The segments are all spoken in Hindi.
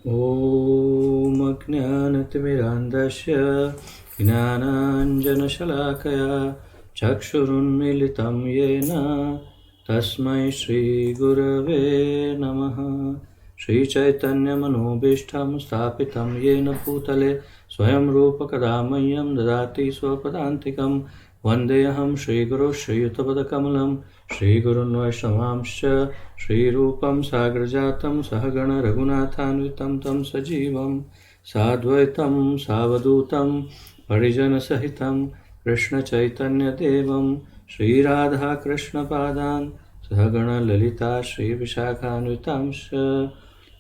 ॐ अज्ञानतिमिरान्धस्य ज्ञानाञ्जनशलाकया चक्षुरुन्मीलितं येन तस्मै श्रीगुरवे नमः। श्रीचैतन्यमनोभीष्टं स्थापितं येन भूतले स्वयं रूपकदा मह्यं ददाति स्वपदान्तिकं। वन्देऽहं श्रीगुरुं श्रीयुतपदकमलं श्रीगुरुन् वैष्णवांश्च श्रीरूपं साग्रजातं सहगण रघुनाथान्वितं तं सजीवं साद्वैतं सावधूतं परिजनसहितं कृष्णचैतन्यदेवं श्रीराधाकृष्णपादान् सहगण ललिता श्रीविशाखान्वितांश्च।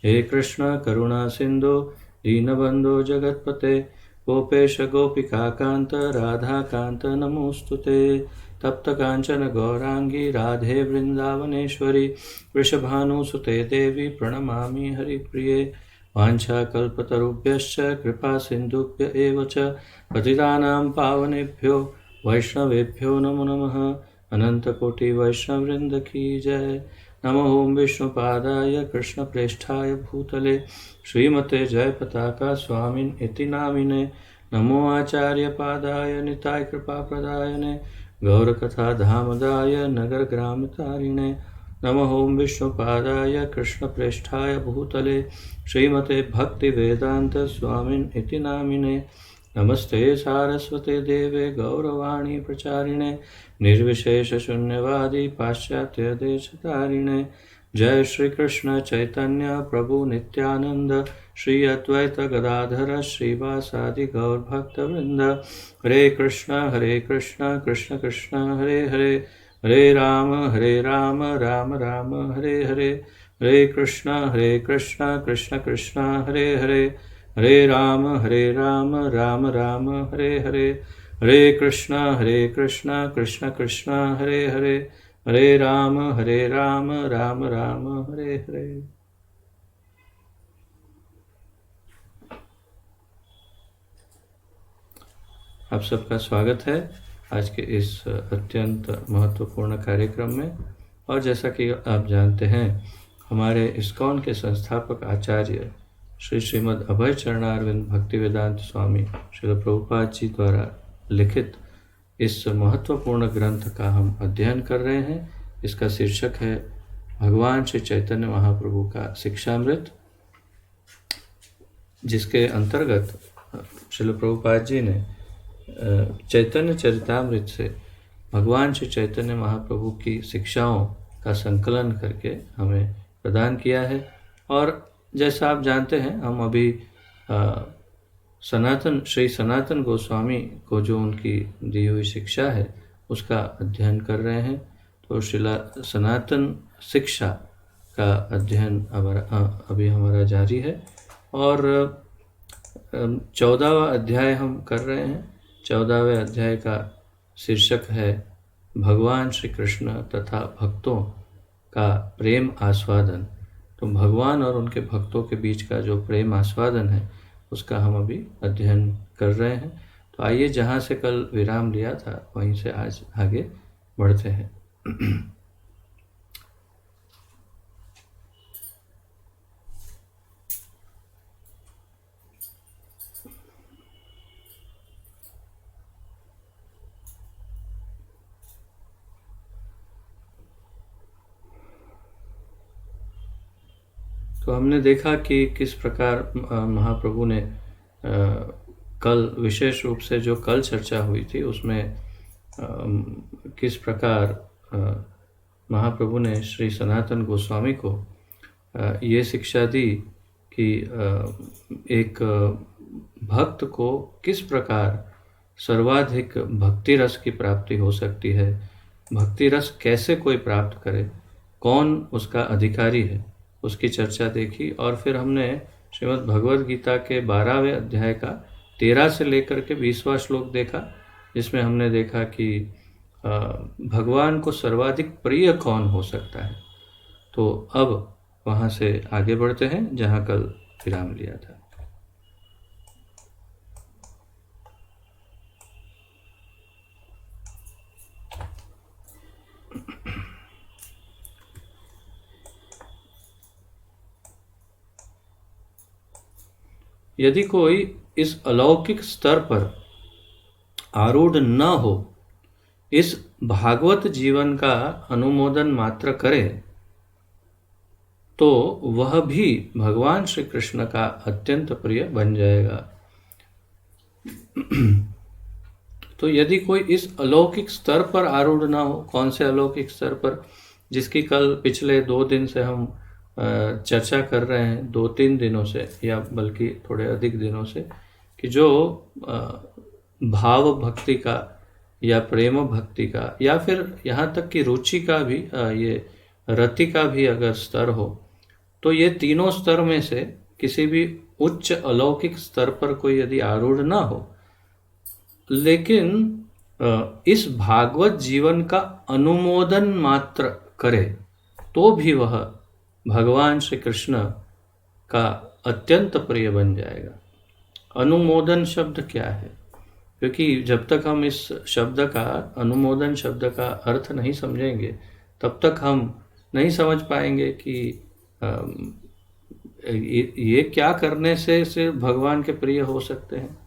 हे कृष्ण करुणा सिन्धो दीनबन्धो जगत्पते गोपेश गोपिकान्त राधाकान्त नमोऽस्तुते। तप्त कांचन गौरांगी राधे वृंदावनेश्वरी वृषभानुसुते देवी प्रणमामि हरिप्रिये। वाञ्छाकल्पतरुभ्यश्च कृपा सिन्धुभ्य एव च पतितानां पावनेभ्यो वैष्णवेभ्यो नमो नमः। अनन्तकोटि वैष्णववृन्द की जय। नमो ओं विष्णुपादाय कृष्णप्रेष्ठाय भूतले श्रीमते जयपताका स्वामिन् इति नामिने। नमो आचार्यपादाय निताय कृपाप्रदायने गौरकथा धामदाय नगरग्रामतारिणे। नमः ओं विष्णुपादाय कृष्णप्रेष्ठाय भूतले श्रीमते भक्तिवेदांत स्वामिन् इति नामिने। नमस्ते सारस्वते देवे गौरवाणी प्रचारिणे निर्विशेषशून्यवादी पाश्चात्यदेशतारिणे। जय श्री कृष्ण चैतन्य प्रभु नित्यानंद श्री अद्वैत गदाधर श्रीवासादि गौरभक्तवृंद। हरे कृष्ण कृष्ण कृष्ण हरे हरे हरे राम राम राम हरे हरे। हरे कृष्ण कृष्ण कृष्ण हरे हरे हरे राम राम राम हरे हरे। हरे कृष्ण कृष्ण कृष्ण हरे हरे हरे राम राम राम हरे हरे। आप सबका स्वागत है आज के इस अत्यंत महत्वपूर्ण कार्यक्रम में। और जैसा कि आप जानते हैं, हमारे इस्कॉन के संस्थापक आचार्य श्री श्रीमद् अभय चरणारविंद भक्तिवेदांत स्वामी श्रील प्रभुपाद जी द्वारा लिखित इस महत्वपूर्ण ग्रंथ का हम अध्ययन कर रहे हैं। इसका शीर्षक है भगवान श्री चैतन्य महाप्रभु का शिक्षामृत, जिसके अंतर्गत श्रील प्रभुपाद जी ने चैतन्य चरितामृत से भगवान श्री चैतन्य महाप्रभु की शिक्षाओं का संकलन करके हमें प्रदान किया है। और जैसा आप जानते हैं, हम अभी श्री सनातन गोस्वामी को जो उनकी दी हुई शिक्षा है उसका अध्ययन कर रहे हैं। तो श्रीला सनातन शिक्षा का अध्ययन अभी हमारा जारी है और 14वां अध्याय हम कर रहे हैं। 14वें अध्याय का शीर्षक है भगवान श्री कृष्ण तथा भक्तों का प्रेम आस्वादन। तो भगवान और उनके भक्तों के बीच का जो प्रेम आस्वादन है उसका हम अभी अध्ययन कर रहे हैं। तो आइए, जहाँ से कल विराम लिया था वहीं से आज आगे बढ़ते हैं। तो हमने देखा कि किस प्रकार महाप्रभु ने कल विशेष रूप से जो कल चर्चा हुई थी उसमें किस प्रकार महाप्रभु ने श्री सनातन गोस्वामी को ये शिक्षा दी कि एक भक्त को किस प्रकार सर्वाधिक भक्ति रस की प्राप्ति हो सकती है, भक्ति रस कैसे कोई प्राप्त करे, कौन उसका अधिकारी है, उसकी चर्चा देखी। और फिर हमने श्रीमद् भगवद गीता के 12वें अध्याय का 13 से लेकर के 20वां श्लोक देखा, जिसमें हमने देखा कि भगवान को सर्वाधिक प्रिय कौन हो सकता है। तो अब वहाँ से आगे बढ़ते हैं जहाँ कल विराम लिया था। यदि कोई इस अलौकिक स्तर पर आरूढ़ न हो, इस भागवत जीवन का अनुमोदन मात्र करे, तो वह भी भगवान श्री कृष्ण का अत्यंत प्रिय बन जाएगा। तो यदि कोई इस अलौकिक स्तर पर आरूढ़ ना हो, कौन से अलौकिक स्तर पर, जिसकी कल पिछले 2 दिन से हम चर्चा कर रहे हैं, 2-3 दिनों से, या बल्कि थोड़े अधिक दिनों से, कि जो भाव भक्ति का या प्रेम भक्ति का या फिर यहाँ तक कि रुचि का भी, ये रति का भी अगर स्तर हो, तो ये तीनों स्तर में से किसी भी उच्च अलौकिक स्तर पर कोई यदि आरूढ़ ना हो, लेकिन इस भागवत जीवन का अनुमोदन मात्र करे, तो भी वह भगवान श्री कृष्ण का अत्यंत प्रिय बन जाएगा। अनुमोदन शब्द क्या है? क्योंकि जब तक हम इस शब्द का, अनुमोदन शब्द का अर्थ नहीं समझेंगे, तब तक हम नहीं समझ पाएंगे कि ये क्या करने से सिर्फ भगवान के प्रिय हो सकते हैं।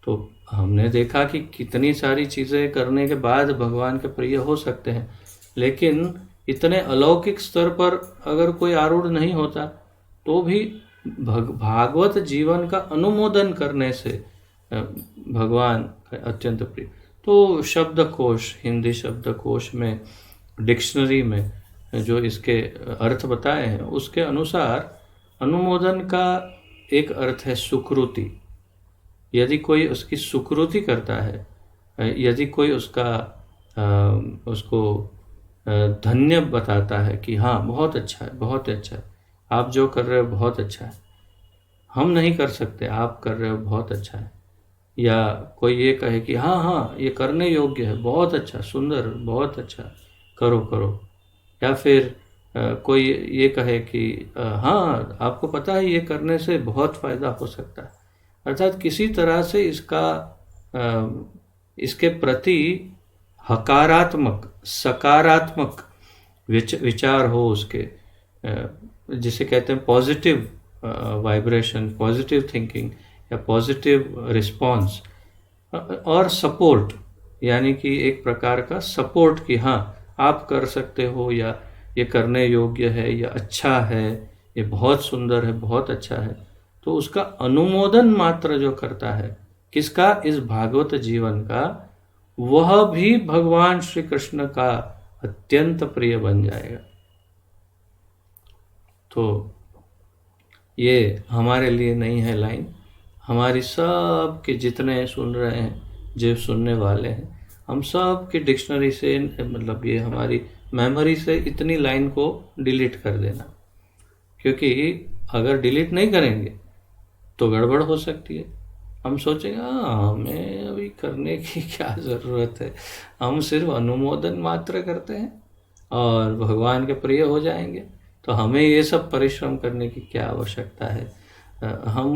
तो हमने देखा कि कितनी सारी चीज़ें करने के बाद भगवान के प्रिय हो सकते हैं, लेकिन इतने अलौकिक स्तर पर अगर कोई आरूढ़ नहीं होता, तो भी भागवत जीवन का अनुमोदन करने से भगवान अत्यंत प्रिय। तो शब्दकोश, हिंदी शब्दकोश में, डिक्शनरी में जो इसके अर्थ बताए हैं, उसके अनुसार अनुमोदन का एक अर्थ है सुकृति। यदि कोई उसकी सुकृति करता है, यदि कोई उसको धन्य बताता है कि हाँ बहुत अच्छा है, बहुत अच्छा है, आप जो कर रहे हो बहुत अच्छा है, हम नहीं कर सकते, आप कर रहे हो बहुत अच्छा है, या कोई ये कहे कि हाँ हाँ ये करने योग्य है, बहुत अच्छा, सुंदर, बहुत अच्छा, करो करो, या फिर कोई ये कहे कि हाँ आपको पता है ये करने से बहुत फ़ायदा हो सकता है, अर्थात किसी तरह से इसके प्रति हकारात्मक, सकारात्मक विचार हो उसके, जिसे कहते हैं पॉजिटिव वाइब्रेशन, पॉजिटिव थिंकिंग या पॉजिटिव रिस्पॉन्स, और सपोर्ट, यानी कि एक प्रकार का सपोर्ट कि हाँ आप कर सकते हो, या ये करने योग्य है, या अच्छा है, ये बहुत सुंदर है, बहुत अच्छा है। तो उसका अनुमोदन मात्र जो करता है, किसका? इस भागवत जीवन का, वह भी भगवान श्री कृष्ण का अत्यंत प्रिय बन जाएगा। तो ये हमारे लिए नहीं है लाइन, हमारी सब के जितने सुन रहे हैं, जो सुनने वाले हैं, हम सब की डिक्शनरी से, मतलब ये हमारी मेमोरी से इतनी लाइन को डिलीट कर देना, क्योंकि अगर डिलीट नहीं करेंगे तो गड़बड़ हो सकती है। हम सोचेंगे हमें अभी करने की क्या ज़रूरत है, हम सिर्फ अनुमोदन मात्र करते हैं और भगवान के प्रिय हो जाएंगे, तो हमें ये सब परिश्रम करने की क्या आवश्यकता है।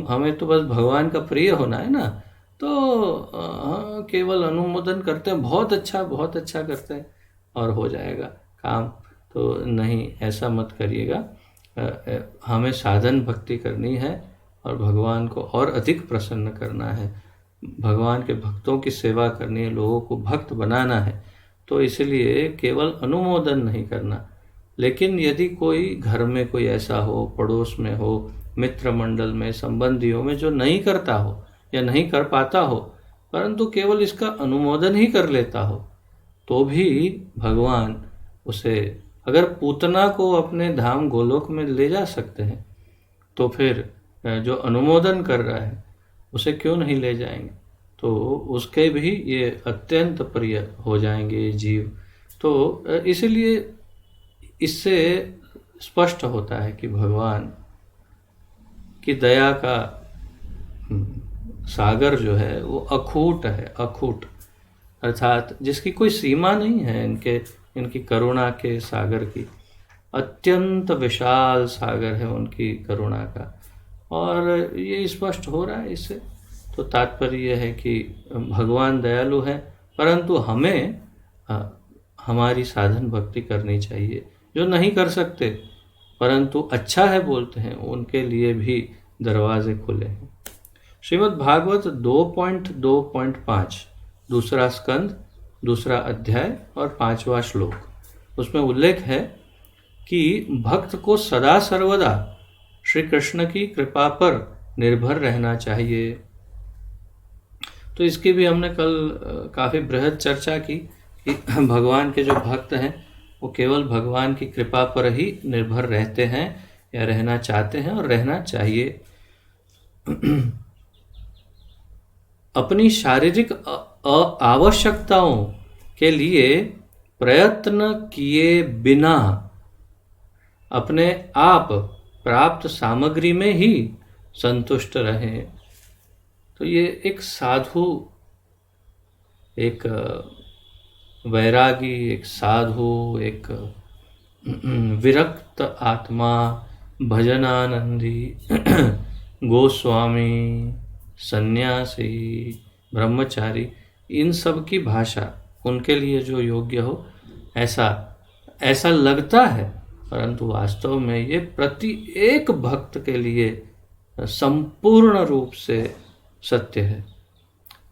हमें तो बस भगवान का प्रिय होना है ना, तो केवल अनुमोदन करते हैं, बहुत अच्छा करते हैं और हो जाएगा काम। तो नहीं, ऐसा मत करिएगा। हमें साधन भक्ति करनी है और भगवान को और अधिक प्रसन्न करना है, भगवान के भक्तों की सेवा करनी है, लोगों को भक्त बनाना है। तो इसलिए केवल अनुमोदन नहीं करना। लेकिन यदि कोई घर में कोई ऐसा हो, पड़ोस में हो, मित्र मंडल में, संबंधियों में, जो नहीं करता हो या नहीं कर पाता हो, परंतु केवल इसका अनुमोदन ही कर लेता हो, तो भी भगवान उसे, अगर पूतना को अपने धाम गोलोक में ले जा सकते हैं, तो फिर जो अनुमोदन कर रहा है उसे क्यों नहीं ले जाएंगे। तो उसके भी ये अत्यंत प्रिय हो जाएंगे ये जीव। तो इसलिए इससे स्पष्ट होता है कि भगवान की दया का सागर जो है वो अखूट है, अखूट, अर्थात जिसकी कोई सीमा नहीं है। इनकी करुणा के सागर की अत्यंत विशाल सागर है उनकी करुणा का, और ये स्पष्ट हो रहा है इससे। तो तात्पर्य यह है कि भगवान दयालु है, परंतु हमें हमारी साधन भक्ति करनी चाहिए। जो नहीं कर सकते परंतु अच्छा है बोलते हैं, उनके लिए भी दरवाजे खुले हैं। श्रीमद् भागवत 2.2.5 दूसरा स्कंद, दूसरा अध्याय और 5वां श्लोक, उसमें उल्लेख है कि भक्त को सदा सर्वदा श्री कृष्ण की कृपा पर निर्भर रहना चाहिए। तो इसकी भी हमने कल काफ़ी बृहद चर्चा की कि भगवान के जो भक्त हैं वो केवल भगवान की कृपा पर ही निर्भर रहते हैं या रहना चाहते हैं और रहना चाहिए। अपनी शारीरिक आवश्यकताओं के लिए प्रयत्न किए बिना अपने आप प्राप्त सामग्री में ही संतुष्ट रहें। तो ये एक साधु, एक वैरागी, एक साधु, एक विरक्त आत्मा, भजनानंदी, गोस्वामी, सन्यासी, ब्रह्मचारी, इन सब की भाषा उनके लिए जो योग्य हो ऐसा लगता है, परंतु वास्तव में ये प्रत्येक भक्त के लिए संपूर्ण रूप से सत्य है।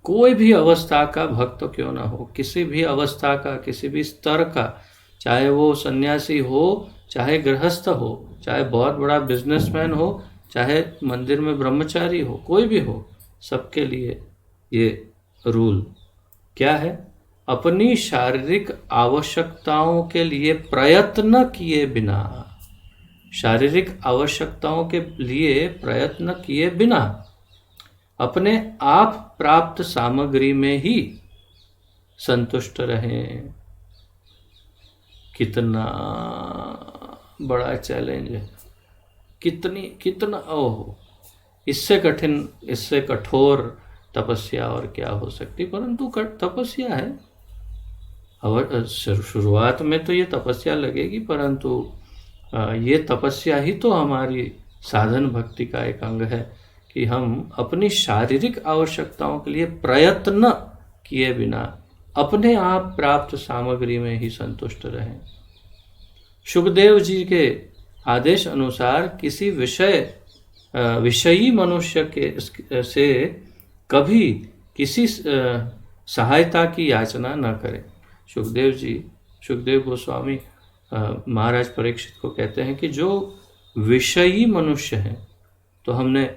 कोई भी अवस्था का भक्त क्यों ना हो, किसी भी अवस्था का, किसी भी स्तर का, चाहे वो सन्यासी हो, चाहे गृहस्थ हो, चाहे बहुत बड़ा बिजनेसमैन हो, चाहे मंदिर में ब्रह्मचारी हो, कोई भी हो, सबके लिए ये रूल क्या है? अपनी शारीरिक आवश्यकताओं के लिए प्रयत्न किए बिना, शारीरिक आवश्यकताओं के लिए प्रयत्न किए बिना अपने आप प्राप्त सामग्री में ही संतुष्ट रहें। कितना बड़ा चैलेंज है, कितना ओह, इससे कठिन, इससे कठोर तपस्या और क्या हो सकती। परंतु तपस्या है, और शुरुआत में तो ये तपस्या लगेगी, परंतु ये तपस्या ही तो हमारी साधन भक्ति का एक अंग है कि हम अपनी शारीरिक आवश्यकताओं के लिए प्रयत्न किए बिना अपने आप प्राप्त सामग्री में ही संतुष्ट रहें। सुखदेव जी के आदेश अनुसार किसी विषयी मनुष्य के से कभी किसी सहायता की याचना न करें। सुखदेव गोस्वामी महाराज परीक्षित को कहते हैं कि जो विषयी मनुष्य हैं, तो हमने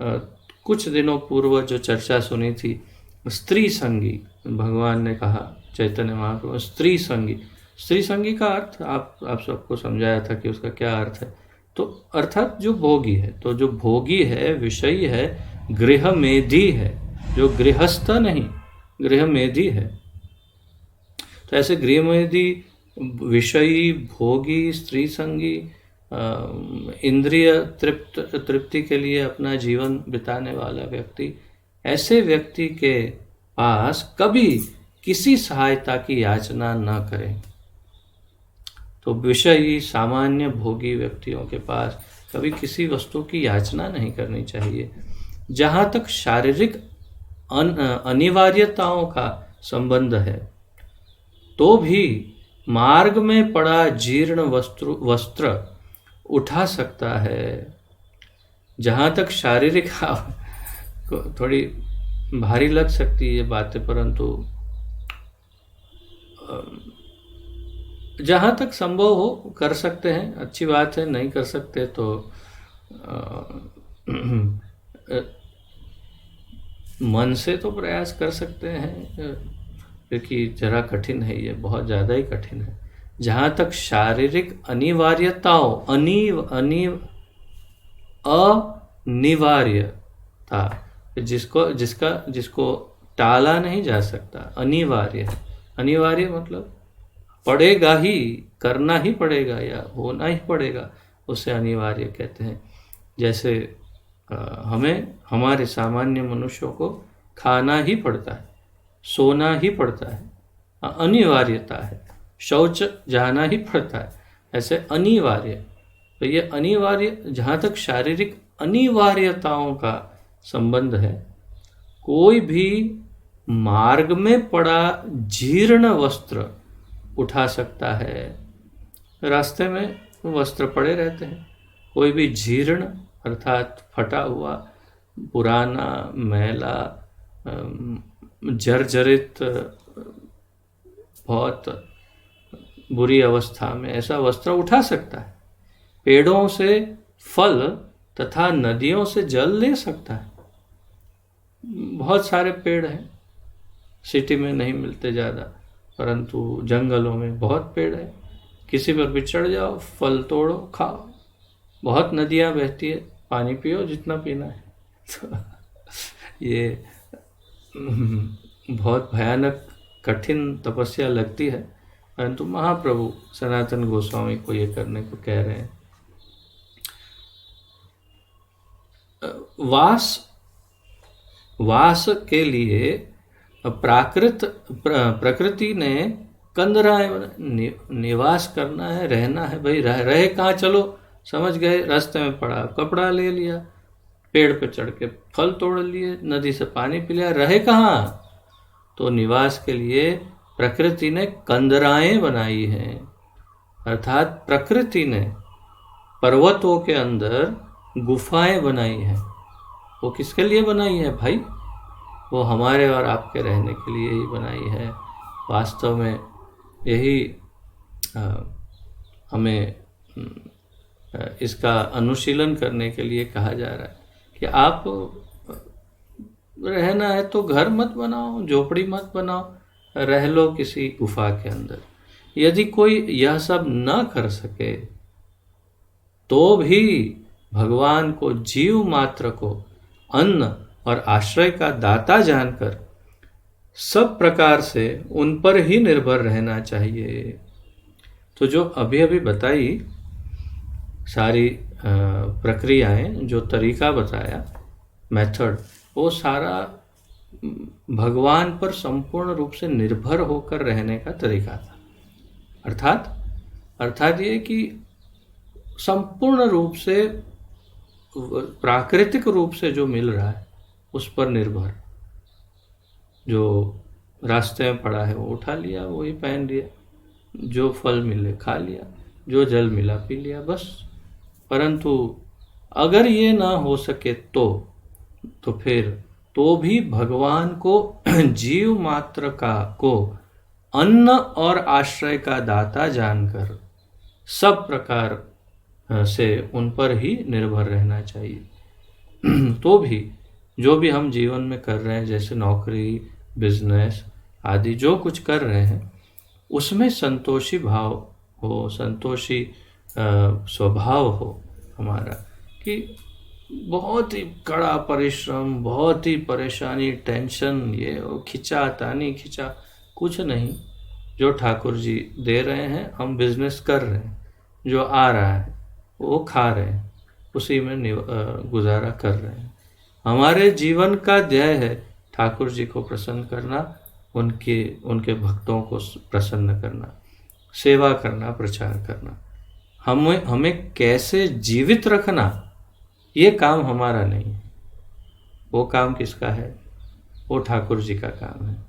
कुछ दिनों पूर्व जो चर्चा सुनी थी, स्त्री संगी, भगवान ने कहा चैतन्य महाप्रभु स्त्री संगी का अर्थ आप सबको समझाया था कि उसका क्या अर्थ है। तो अर्थात जो भोगी है, तो जो भोगी है, विषयी है, गृहमेधी है, जो गृहस्थ नहीं, गृहमेधी है। तो ऐसे गृहमेधी, विषयी, भोगी, स्त्री संगी, इंद्रिय तृप्ति के लिए अपना जीवन बिताने वाला व्यक्ति, ऐसे व्यक्ति के पास कभी किसी सहायता की याचना न करें। तो विषयी, सामान्य भोगी व्यक्तियों के पास कभी किसी वस्तु की याचना नहीं करनी चाहिए। जहाँ तक शारीरिक अनिवार्यताओं का संबंध है, तो भी मार्ग में पड़ा जीर्ण वस्त्र उठा सकता है। जहाँ तक शारीरिक थोड़ी भारी लग सकती है ये बातें, परंतु जहाँ तक संभव हो कर सकते हैं, अच्छी बात है। नहीं कर सकते तो मन से तो प्रयास कर सकते हैं, क्योंकि जरा कठिन है, ये बहुत ज़्यादा ही कठिन है। जहाँ तक शारीरिक अनिवार्यताओं, अनिवार्यता, जिसको टाला नहीं जा सकता, अनिवार्य मतलब पड़ेगा ही, करना ही पड़ेगा या होना ही पड़ेगा, उसे अनिवार्य कहते हैं। जैसे हमें, हमारे सामान्य मनुष्यों को खाना ही पड़ता है, सोना ही पड़ता है, अनिवार्यता है। शौच जाना ही पड़ता है, ऐसे अनिवार्य। तो ये अनिवार्य, जहाँ तक शारीरिक अनिवार्यताओं का संबंध है, कोई भी मार्ग में पड़ा जीर्ण वस्त्र उठा सकता है। रास्ते में वस्त्र पड़े रहते हैं, कोई भी जीर्ण अर्थात फटा हुआ पुराना मैला जर्जरित बहुत बुरी अवस्था में ऐसा वस्त्र उठा सकता है, पेड़ों से फल तथा नदियों से जल ले सकता है। बहुत सारे पेड़ हैं, सिटी में नहीं मिलते ज़्यादा, परंतु जंगलों में बहुत पेड़ है। किसी पर भी चढ़ जाओ, फल तोड़ो, खाओ। बहुत नदियाँ बहती है, पानी पियो जितना पीना है। तो ये बहुत भयानक कठिन तपस्या लगती है, परंतु महाप्रभु सनातन गोस्वामी को ये करने को कह रहे हैं। वास के लिए प्रकृति ने कंदराए निवास करना है, रहना है। भाई रहे कहाँ, चलो समझ गए, रास्ते में पड़ा कपड़ा ले लिया, पेड़ पे चढ़ के फल तोड़ लिए, नदी से पानी पी लिया, रहे कहाँ? तो निवास के लिए प्रकृति ने कंदराएं बनाई हैं, अर्थात प्रकृति ने पर्वतों के अंदर गुफाएं बनाई हैं। वो किसके लिए बनाई है भाई? वो हमारे और आपके रहने के लिए ही बनाई है। वास्तव में यही हमें इसका अनुशीलन करने के लिए कहा जा रहा है कि आप रहना है तो घर मत बनाओ, झोपड़ी मत बनाओ, रह लो किसी गुफा के अंदर। यदि कोई यह सब न कर सके तो भी भगवान को, जीव मात्र को अन्न और आश्रय का दाता जानकर सब प्रकार से उन पर ही निर्भर रहना चाहिए। तो जो अभी अभी बताई सारी प्रक्रियाएं, जो तरीका बताया, मेथड, वो सारा भगवान पर संपूर्ण रूप से निर्भर होकर रहने का तरीका था। अर्थात ये कि संपूर्ण रूप से प्राकृतिक रूप से जो मिल रहा है उस पर निर्भर। जो रास्ते में पड़ा है वो उठा लिया, वही पहन लिया, जो फल मिले खा लिया, जो जल मिला पी लिया, बस। परंतु अगर ये ना हो सके तो फिर तो भी भगवान को, जीव मात्र को अन्न और आश्रय का दाता जानकर सब प्रकार से उन पर ही निर्भर रहना चाहिए। तो भी जो भी हम जीवन में कर रहे हैं, जैसे नौकरी, बिजनेस आदि जो कुछ कर रहे हैं, उसमें संतोषी भाव हो, संतोषी स्वभाव हो हमारा, कि बहुत ही कड़ा परिश्रम, बहुत ही परेशानी, टेंशन, ये खिंचा तानी खिंचा, कुछ नहीं। जो ठाकुर जी दे रहे हैं, हम बिजनेस कर रहे हैं, जो आ रहा है वो खा रहे हैं, उसी में गुजारा कर रहे हैं। हमारे जीवन का ध्येय है ठाकुर जी को प्रसन्न करना, उनके भक्तों को प्रसन्न करना, सेवा करना, प्रचार करना। हमें कैसे जीवित रखना, ये काम हमारा नहीं है। वो काम किसका है? वो ठाकुर जी का काम है।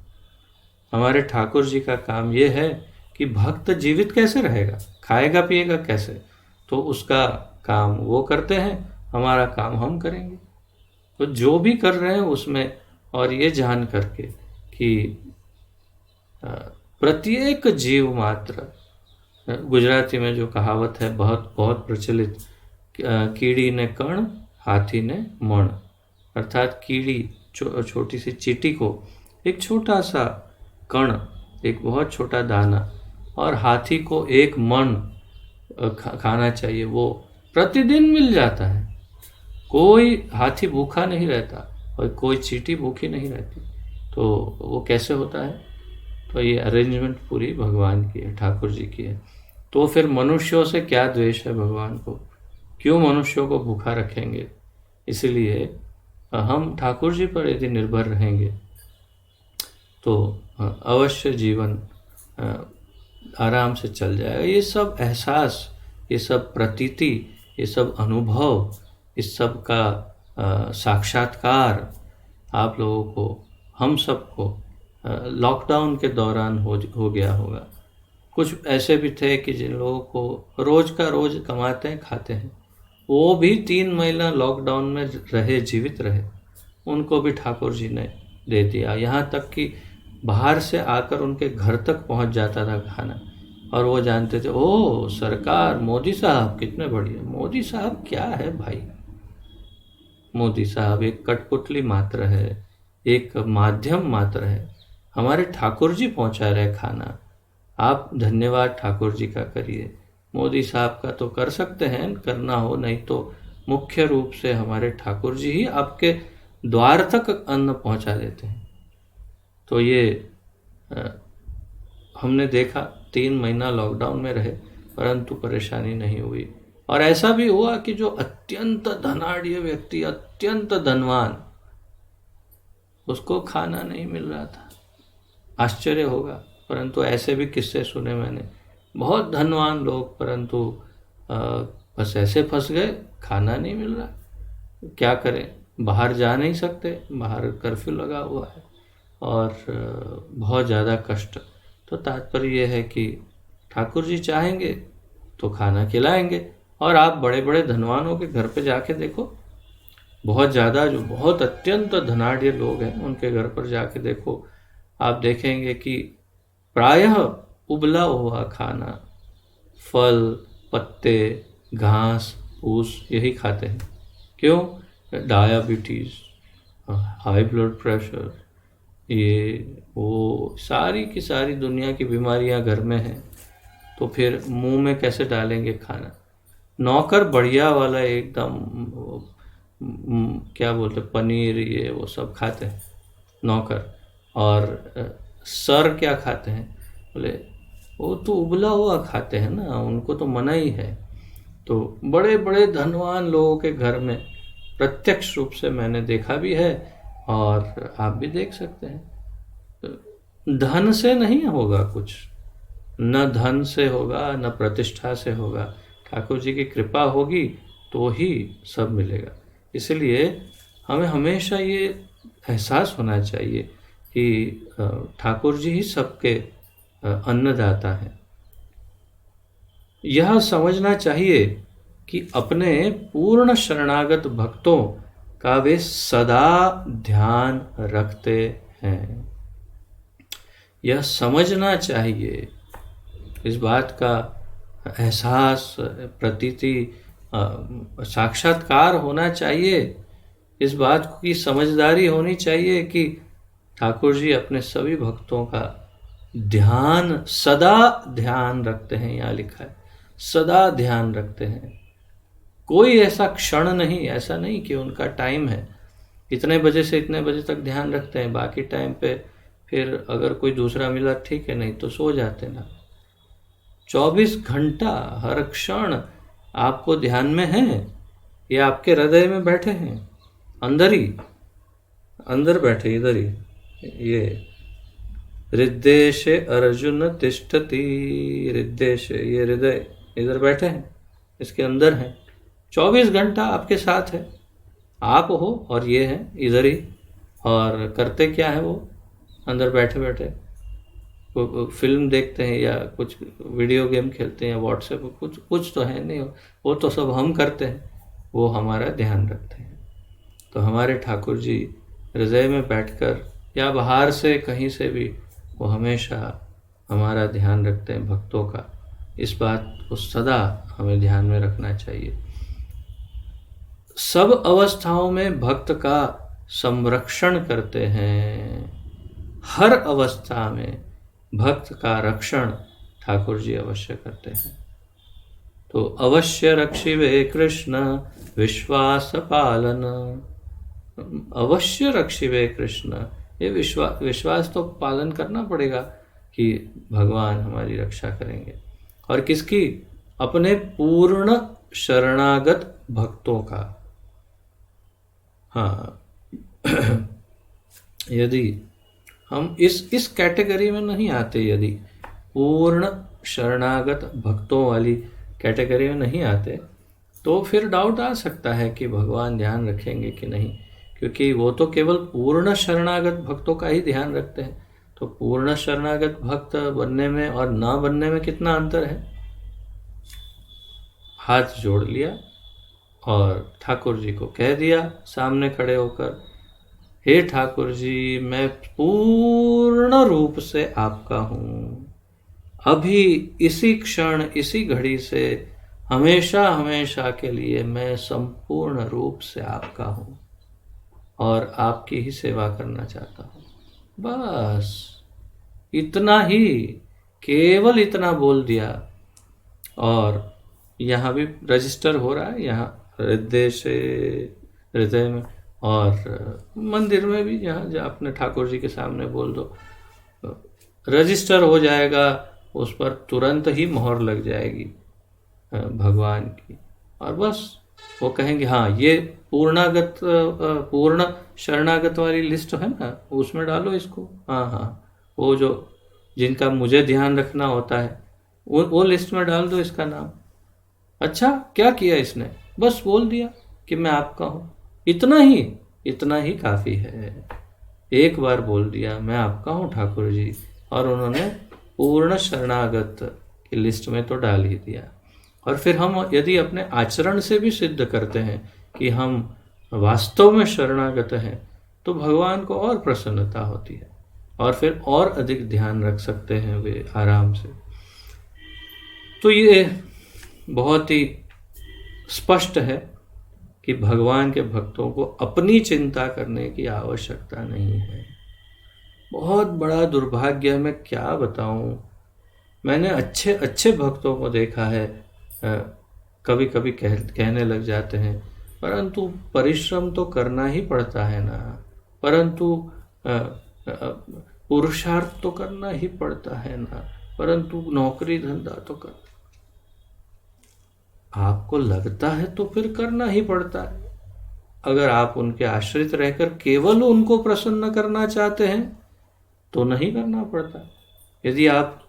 हमारे ठाकुर जी का काम ये है कि भक्त जीवित कैसे रहेगा, खाएगा पिएगा कैसे, तो उसका काम वो करते हैं, हमारा काम हम करेंगे। तो जो भी कर रहे हैं उसमें, और ये जान करके कि प्रत्येक जीव मात्र, गुजराती में जो कहावत है बहुत बहुत प्रचलित, कीड़ी ने कण हाथी ने मण, अर्थात कीड़ी छोटी सी चींटी को एक छोटा सा कण, एक बहुत छोटा दाना, और हाथी को एक मण खाना चाहिए, वो प्रतिदिन मिल जाता है। कोई हाथी भूखा नहीं रहता और कोई चींटी भूखी नहीं रहती। तो वो कैसे होता है? तो ये अरेंजमेंट पूरी भगवान की है, ठाकुर जी की है। तो फिर मनुष्यों से क्या द्वेष है भगवान को? क्यों मनुष्यों को भूखा रखेंगे? इसलिए हम ठाकुर जी पर यदि निर्भर रहेंगे तो अवश्य जीवन आराम से चल जाएगा। ये सब एहसास, ये सब प्रतीति, ये सब अनुभव, इस सब का साक्षात्कार आप लोगों को, हम सबको लॉकडाउन के दौरान हो गया होगा। कुछ ऐसे भी थे कि जिन लोगों को रोज का रोज कमाते हैं, खाते हैं, वो भी 3 महीना लॉकडाउन में रहे, जीवित रहे, उनको भी ठाकुर जी ने दे दिया। यहाँ तक कि बाहर से आकर उनके घर तक पहुँच जाता था खाना, और वो जानते थे, ओ सरकार, मोदी साहब कितने बढ़िया। मोदी साहब क्या है भाई, मोदी साहब एक कठपुतली मात्र है, एक माध्यम मात्र है। हमारे ठाकुर जी पहुंचा रहे खाना, आप धन्यवाद ठाकुर जी का करिए। मोदी साहब का तो कर सकते हैं, करना हो, नहीं तो मुख्य रूप से हमारे ठाकुर जी ही आपके द्वार तक अन्न पहुंचा देते हैं। तो ये हमने देखा, 3 महीना लॉकडाउन में रहे, परंतु परेशानी नहीं हुई। और ऐसा भी हुआ कि जो अत्यंत धनाढ़ व्यक्ति, अत्यंत धनवान, उसको खाना नहीं मिल रहा था। आश्चर्य होगा, परंतु ऐसे भी किस्से सुने मैंने। बहुत धनवान लोग, परंतु बस ऐसे फंस गए, खाना नहीं मिल रहा, क्या करें, बाहर जा नहीं सकते, बाहर कर्फ्यू लगा हुआ है, और बहुत ज़्यादा कष्ट। तो तात्पर्य यह है कि ठाकुर जी चाहेंगे तो खाना खिलाएंगे। और आप बड़े बड़े धनवानों के घर पे जाके देखो, बहुत ज़्यादा जो बहुत अत्यंत धनाढ़ लोग हैं उनके घर पर जाके देखो, आप देखेंगे कि प्रायः उबला हुआ खाना, फल, पत्ते, घास फूस यही खाते हैं। क्यों? डायबिटीज़, हाई ब्लड प्रेशर, ये वो सारी की सारी दुनिया की बीमारियां घर में हैं, तो फिर मुंह में कैसे डालेंगे खाना। नौकर बढ़िया वाला एकदम क्या बोलते, पनीर ये वो सब खाते हैं नौकर, और सर क्या खाते हैं, बोले वो तो उबला हुआ खाते हैं ना, उनको तो मना ही है। तो बड़े बड़े धनवान लोगों के घर में प्रत्यक्ष रूप से मैंने देखा भी है, और आप भी देख सकते हैं। धन से नहीं होगा कुछ, न धन से होगा, न प्रतिष्ठा से होगा, ठाकुर जी की कृपा होगी तो ही सब मिलेगा। इसलिए हमें हमेशा ये एहसास होना चाहिए कि ठाकुर जी ही सबके अन्नदाता हैं। यह समझना चाहिए कि अपने पूर्ण शरणागत भक्तों का वे सदा ध्यान रखते हैं। यह समझना चाहिए, इस बात का एहसास, प्रतीति, साक्षात्कार होना चाहिए, इस बात की समझदारी होनी चाहिए कि ठाकुर जी अपने सभी भक्तों का ध्यान, सदा ध्यान रखते हैं। यहाँ लिखा है सदा ध्यान रखते हैं। कोई ऐसा क्षण नहीं, ऐसा नहीं कि उनका टाइम है इतने बजे से इतने बजे तक ध्यान रखते हैं, बाकी टाइम पे फिर अगर कोई दूसरा मिला ठीक है, नहीं तो सो जाते ना। 24 घंटा हर क्षण आपको ध्यान में है, ये आपके हृदय में बैठे हैं, अंदर ही, अंदर बैठे, इधर ही। ये हृदय अर्जुन तिष्ठति, हृदय, ये हृदय इधर बैठे हैं, इसके अंदर हैं, 24 घंटा आपके साथ है, आप हो और ये है इधर ही। और करते क्या है वो, अंदर बैठे बैठे फिल्म देखते हैं या कुछ वीडियो गेम खेलते हैं या व्हाट्सएप, कुछ तो है नहीं, वो तो सब हम करते हैं, वो हमारा ध्यान रखते हैं। तो हमारे ठाकुर जी हृदय में बैठकर या बाहर से कहीं से भी वो हमेशा हमारा ध्यान रखते हैं भक्तों का। इस बात को सदा हमें ध्यान में रखना चाहिए। सब अवस्थाओं में भक्त का संरक्षण करते हैं, हर अवस्था में भक्त का रक्षण ठाकुर जी अवश्य करते हैं। तो अवश्य रक्षिवे कृष्ण विश्वास पालन, अवश्य रक्षिवे कृष्ण, ये विश्वास तो पालन करना पड़ेगा कि भगवान हमारी रक्षा करेंगे। और किसकी? अपने पूर्ण शरणागत भक्तों का। हाँ यदि हम इस कैटेगरी में नहीं आते, यदि पूर्ण शरणागत भक्तों वाली कैटेगरी में नहीं आते, तो फिर डाउट आ सकता है कि भगवान ध्यान रखेंगे कि नहीं, क्योंकि वो तो केवल पूर्ण शरणागत भक्तों का ही ध्यान रखते हैं। तो पूर्ण शरणागत भक्त बनने में और ना बनने में कितना अंतर है। हाथ जोड़ लिया और ठाकुर जी को कह दिया सामने खड़े होकर, हे ठाकुर जी, मैं पूर्ण रूप से आपका हूँ। अभी इसी क्षण, इसी घड़ी से, हमेशा हमेशा के लिए मैं संपूर्ण रूप से आपका हूँ और आपकी ही सेवा करना चाहता हूँ। बस इतना ही, केवल इतना बोल दिया और यहाँ भी रजिस्टर हो रहा है, यहाँ हृदय से, हृदय में, और मंदिर में भी जहाँ अपने ठाकुर जी के सामने बोल दो, रजिस्टर हो जाएगा, उस पर तुरंत ही मोहर लग जाएगी भगवान की। और बस वो कहेंगे हाँ, ये पूर्णागत, पूर्ण शरणागत वाली लिस्ट है ना, उसमें डालो इसको। हाँ हाँ, वो जो जिनका मुझे ध्यान रखना होता है, वो लिस्ट में डाल दो इसका नाम। अच्छा, क्या किया इसने? बस बोल दिया कि मैं आपका हूँ। इतना ही काफ़ी है। एक बार बोल दिया मैं आपका हूँ ठाकुर जी, और उन्होंने पूर्ण शरणागत की लिस्ट में तो डाल ही दिया। और फिर हम यदि अपने आचरण से भी सिद्ध करते हैं कि हम वास्तव में शरणागत हैं, तो भगवान को और प्रसन्नता होती है और फिर और अधिक ध्यान रख सकते हैं वे आराम से। तो ये बहुत ही स्पष्ट है कि भगवान के भक्तों को अपनी चिंता करने की आवश्यकता नहीं है। बहुत बड़ा दुर्भाग्य, मैं क्या बताऊं, मैंने अच्छे अच्छे भक्तों को देखा है, कभी कभी कहने लग जाते हैं, परंतु परिश्रम तो करना ही पड़ता है ना, परंतु पुरुषार्थ तो करना ही पड़ता है ना, परंतु नौकरी धंधा तो कर, आपको लगता है तो फिर करना ही पड़ता है। अगर आप उनके आश्रित रहकर केवल उनको प्रसन्न करना चाहते हैं तो नहीं करना पड़ता। यदि आप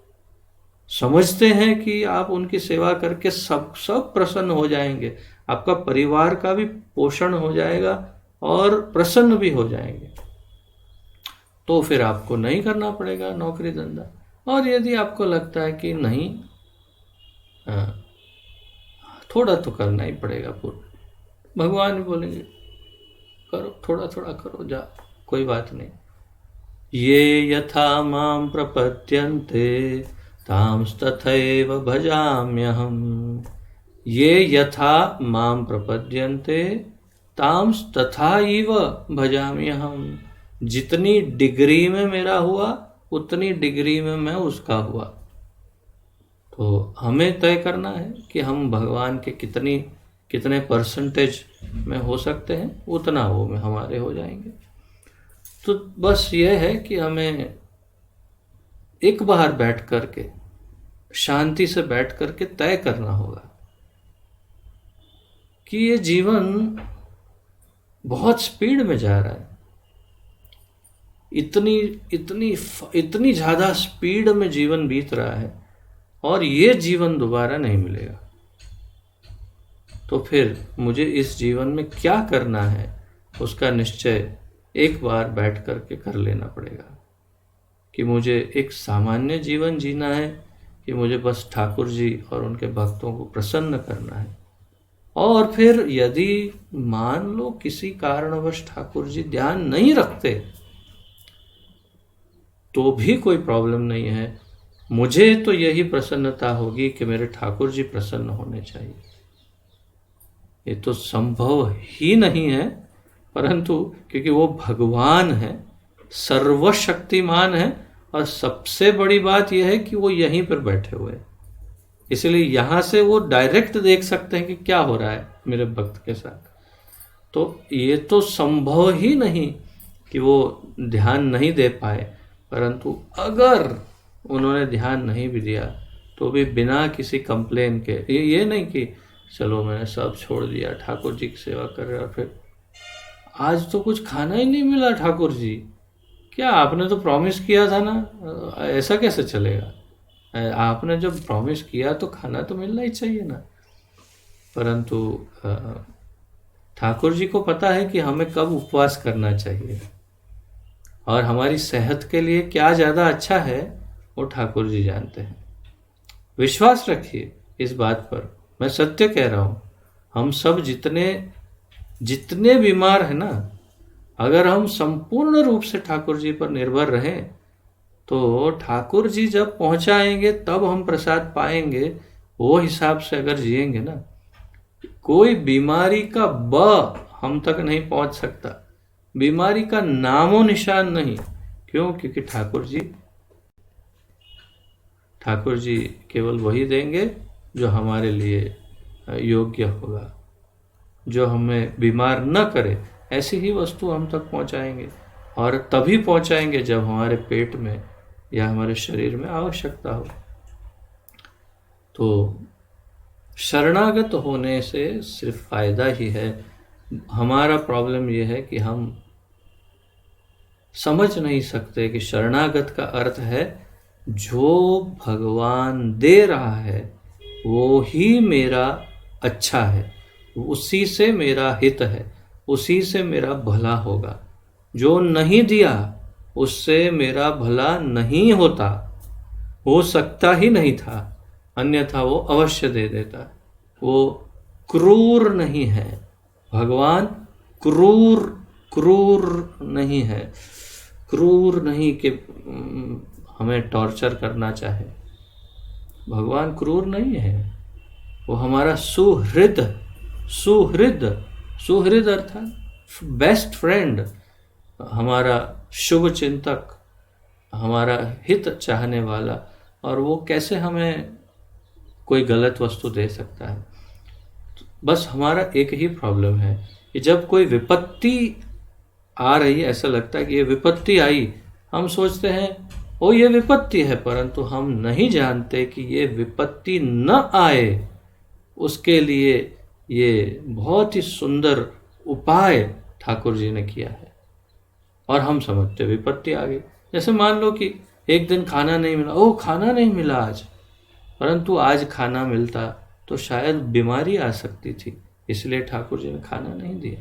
समझते हैं कि आप उनकी सेवा करके सब प्रसन्न हो जाएंगे, आपका परिवार का भी पोषण हो जाएगा और प्रसन्न भी हो जाएंगे, तो फिर आपको नहीं करना पड़ेगा नौकरी धंधा। और यदि आपको लगता है कि नहीं, थोड़ा तो करना ही पड़ेगा, पूर्ण, भगवान भी बोलेंगे करो, थोड़ा थोड़ा करो, जा, कोई बात नहीं। ये यथा मां प्रपद्यन्ते तांस्तथैव भजाम्यहम्। ये यथा मां प्रपद्यन्ते तांस्तथैव भजाम्यहम्। जितनी डिग्री में मेरा हुआ, उतनी डिग्री में मैं उसका हुआ। तो हमें तय करना है कि हम भगवान के कितने परसेंटेज में हो सकते हैं, उतना वो में हमारे हो जाएंगे। तो बस ये है कि हमें एक बार बैठ करके, शांति से बैठ करके तय करना होगा कि ये जीवन बहुत स्पीड में जा रहा है, इतनी ज़्यादा स्पीड में जीवन बीत रहा है, और ये जीवन दोबारा नहीं मिलेगा। तो फिर मुझे इस जीवन में क्या करना है, उसका निश्चय एक बार बैठ करके कर लेना पड़ेगा कि मुझे एक सामान्य जीवन जीना है, कि मुझे बस ठाकुर जी और उनके भक्तों को प्रसन्न करना है। और फिर यदि मान लो किसी कारणवश ठाकुर जी ध्यान नहीं रखते, तो भी कोई प्रॉब्लम नहीं है। मुझे तो यही प्रसन्नता होगी कि मेरे ठाकुर जी प्रसन्न होने चाहिए। ये तो संभव ही नहीं है, परंतु क्योंकि वो भगवान है, सर्वशक्तिमान है, और सबसे बड़ी बात यह है कि वो यहीं पर बैठे हुए हैं, इसलिए यहाँ से वो डायरेक्ट देख सकते हैं कि क्या हो रहा है मेरे भक्त के साथ। तो ये तो संभव ही नहीं कि वो ध्यान नहीं दे पाए, परंतु अगर उन्होंने ध्यान नहीं भी दिया तो भी बिना किसी कंप्लेन के, ये नहीं कि चलो मैंने सब छोड़ दिया, ठाकुर जी की सेवा कर रहे, और फिर आज तो कुछ खाना ही नहीं मिला ठाकुर जी, क्या आपने तो प्रॉमिस किया था ना, ऐसा कैसे चलेगा? आपने जब प्रॉमिस किया तो खाना तो मिलना ही चाहिए ना। परंतु ठाकुर जी को पता है कि हमें कब उपवास करना चाहिए और हमारी सेहत के लिए क्या ज़्यादा अच्छा है, वो ठाकुर जी जानते हैं। विश्वास रखिए इस बात पर, मैं सत्य कह रहा हूँ। हम सब जितने जितने बीमार हैं ना, अगर हम संपूर्ण रूप से ठाकुर जी पर निर्भर रहें तो ठाकुर जी जब पहुंचाएंगे तब हम प्रसाद पाएंगे। वो हिसाब से अगर जिएंगे ना, कोई बीमारी का हम तक नहीं पहुंच सकता, बीमारी का नामो निशान नहीं। क्यों? क्योंकि ठाकुर जी केवल वही देंगे जो हमारे लिए योग्य होगा, जो हमें बीमार न करे, ऐसी ही वस्तु हम तक पहुंचाएंगे। और तभी पहुंचाएंगे जब हमारे पेट में या हमारे शरीर में आवश्यकता हो। तो शरणागत होने से सिर्फ फायदा ही है। हमारा प्रॉब्लम यह है कि हम समझ नहीं सकते कि शरणागत का अर्थ है जो भगवान दे रहा है वो ही मेरा अच्छा है, उसी से मेरा हित है, उसी से मेरा भला होगा। जो नहीं दिया उससे मेरा भला नहीं होता, हो सकता ही नहीं था, अन्यथा वो अवश्य दे देता। वो क्रूर नहीं है, भगवान क्रूर नहीं है। क्रूर नहीं कि हमें टॉर्चर करना चाहे, भगवान क्रूर नहीं है। वो हमारा सुहृद अर्थात बेस्ट फ्रेंड, हमारा शुभ चिंतक, हमारा हित चाहने वाला। और वो कैसे हमें कोई गलत वस्तु दे सकता है? बस हमारा एक ही प्रॉब्लम है कि जब कोई विपत्ति आ रही है, ऐसा लगता है कि ये विपत्ति आई, हम सोचते हैं ओ ये विपत्ति है, परंतु हम नहीं जानते कि ये विपत्ति न आए उसके लिए ये बहुत ही सुंदर उपाय ठाकुर जी ने किया है। और हम समझते विपत्ति आ गई। जैसे मान लो कि एक दिन खाना नहीं मिला, ओ खाना नहीं मिला आज, परंतु आज खाना मिलता तो शायद बीमारी आ सकती थी, इसलिए ठाकुर जी ने खाना नहीं दिया।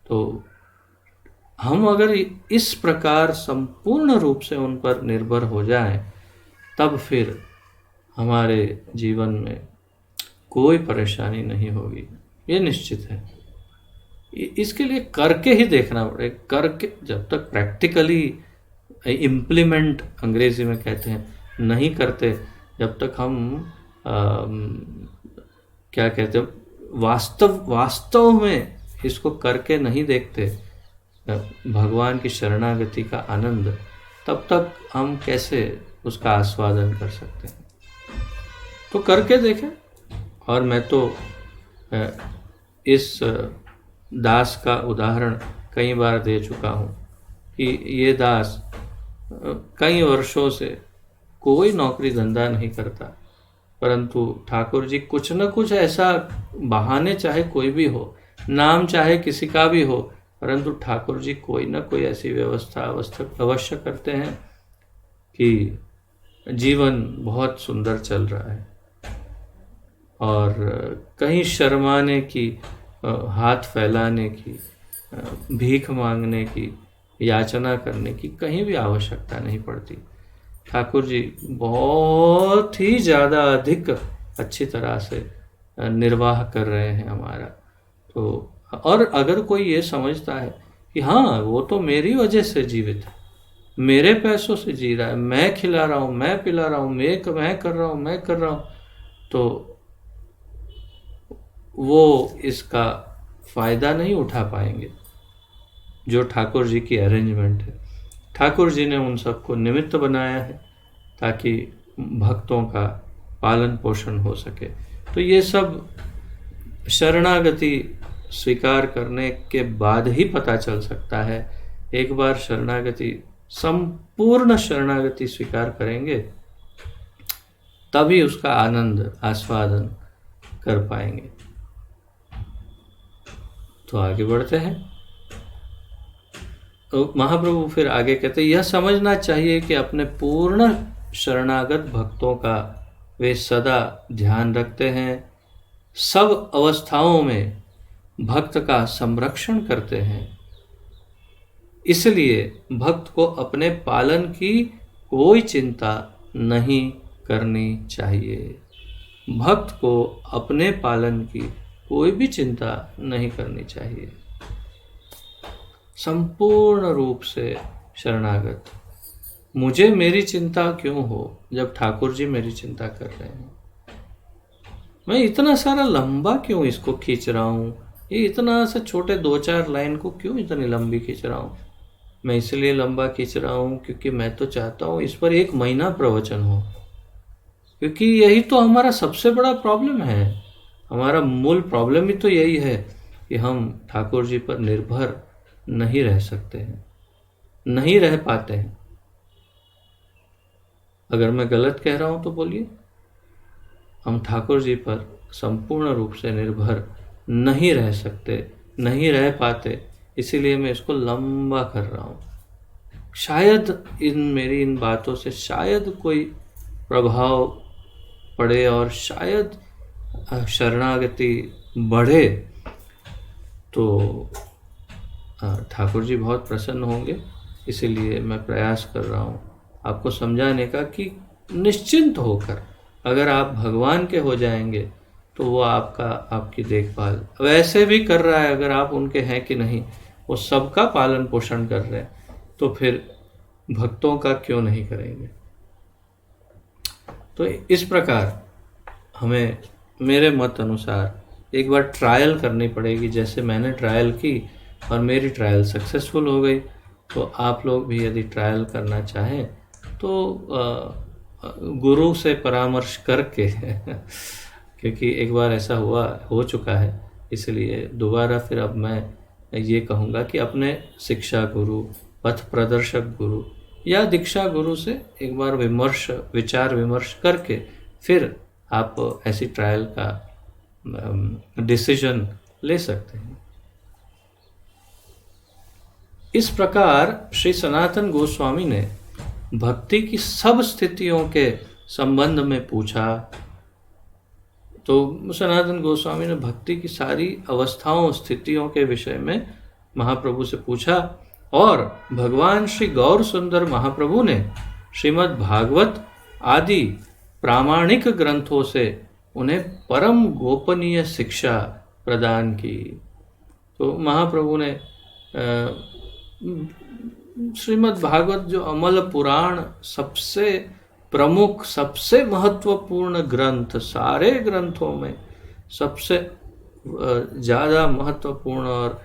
तो हम अगर इस प्रकार संपूर्ण रूप से उन पर निर्भर हो जाएं, तब फिर हमारे जीवन में कोई परेशानी नहीं होगी, ये निश्चित है। इसके लिए करके ही देखना पड़ेगा। करके जब तक प्रैक्टिकली इम्प्लीमेंट अंग्रेजी में कहते हैं नहीं करते, जब तक हम क्या कहते हैं वास्तव में इसको करके नहीं देखते भगवान की शरणागति का आनंद, तब तक हम कैसे उसका आस्वादन कर सकते हैं? तो करके देखें। और मैं तो इस दास का उदाहरण कई बार दे चुका हूँ कि ये दास कई वर्षों से कोई नौकरी धंधा नहीं करता, परंतु ठाकुर जी कुछ न कुछ ऐसा बहाने, चाहे कोई भी हो, नाम चाहे किसी का भी हो, परंतु ठाकुर जी कोई न कोई ऐसी व्यवस्था अवश्य करते हैं कि जीवन बहुत सुंदर चल रहा है। और कहीं शर्माने की, हाथ फैलाने की, भीख मांगने की, याचना करने की कहीं भी आवश्यकता नहीं पड़ती। ठाकुर जी बहुत ही ज़्यादा अधिक अच्छी तरह से निर्वाह कर रहे हैं हमारा। तो और अगर कोई ये समझता है कि हाँ वो तो मेरी वजह से जीवित है, मेरे पैसों से जी रहा है, मैं खिला रहा हूँ, मैं पिला रहा हूँ, मैं कर रहा हूँ, तो वो इसका फ़ायदा नहीं उठा पाएंगे जो ठाकुर जी की अरेंजमेंट है। ठाकुर जी ने उन सबको निमित्त बनाया है ताकि भक्तों का पालन पोषण हो सके। तो ये सब शरणागति स्वीकार करने के बाद ही पता चल सकता है। एक बार संपूर्ण शरणागति स्वीकार करेंगे तभी उसका आनंद आस्वादन कर पाएंगे। तो आगे बढ़ते हैं। तो महाप्रभु फिर आगे कहते हैं, यह समझना चाहिए कि अपने पूर्ण शरणागत भक्तों का वे सदा ध्यान रखते हैं, सब अवस्थाओं में भक्त का संरक्षण करते हैं। इसलिए भक्त को अपने पालन की कोई चिंता नहीं करनी चाहिए। भक्त को अपने पालन की कोई भी चिंता नहीं करनी चाहिए। संपूर्ण रूप से शरणागत। मुझे मेरी चिंता क्यों हो जब ठाकुर जी मेरी चिंता कर रहे हैं? मैं इतना सारा लंबा क्यों इसको खींच रहा हूँ? ये इतना सा छोटे 2-4 लाइन को क्यों इतनी लंबी खींच रहा हूँ? मैं इसलिए लंबा खींच रहा हूँ क्योंकि मैं तो चाहता हूँ इस पर 1 महीना प्रवचन हो, क्योंकि यही तो हमारा सबसे बड़ा प्रॉब्लम है। हमारा मूल प्रॉब्लम ही तो यही है कि हम ठाकुर जी पर निर्भर नहीं रह सकते हैं, नहीं रह पाते हैं। अगर मैं गलत कह रहा हूं तो बोलिए। हम ठाकुर जी पर संपूर्ण रूप से निर्भर नहीं रह सकते, नहीं रह पाते, इसीलिए मैं इसको लंबा कर रहा हूं। शायद मेरी इन बातों से शायद कोई प्रभाव पड़े और शायद शरणागति बढ़े, तो ठाकुर जी बहुत प्रसन्न होंगे। इसीलिए मैं प्रयास कर रहा हूँ आपको समझाने का कि निश्चिंत होकर अगर आप भगवान के हो जाएंगे तो वो आपकी देखभाल वैसे भी कर रहा है। अगर आप उनके हैं कि नहीं, वो सबका पालन पोषण कर रहे हैं, तो फिर भक्तों का क्यों नहीं करेंगे? तो इस प्रकार हमें मेरे मत अनुसार एक बार ट्रायल करनी पड़ेगी। जैसे मैंने ट्रायल की और मेरी ट्रायल सक्सेसफुल हो गई, तो आप लोग भी यदि ट्रायल करना चाहें तो गुरु से परामर्श करके क्योंकि एक बार ऐसा हो चुका है, इसलिए दोबारा फिर अब मैं ये कहूँगा कि अपने शिक्षा गुरु, पथ प्रदर्शक गुरु या दीक्षा गुरु से एक बार विचार विमर्श करके फिर आप ऐसी ट्रायल का डिसीजन ले सकते हैं। इस प्रकार श्री सनातन गोस्वामी ने भक्ति की सब स्थितियों के संबंध में पूछा। तो सनातन गोस्वामी ने भक्ति की सारी अवस्थाओं, स्थितियों के विषय में महाप्रभु से पूछा, और भगवान श्री गौर सुंदर महाप्रभु ने श्रीमद् भागवत आदि प्रामाणिक ग्रंथों से उन्हें परम गोपनीय शिक्षा प्रदान की। तो महाप्रभु ने श्रीमद् भागवत जो अमल पुराण, सबसे प्रमुख, सबसे महत्वपूर्ण ग्रंथ, सारे ग्रंथों में सबसे ज़्यादा महत्वपूर्ण और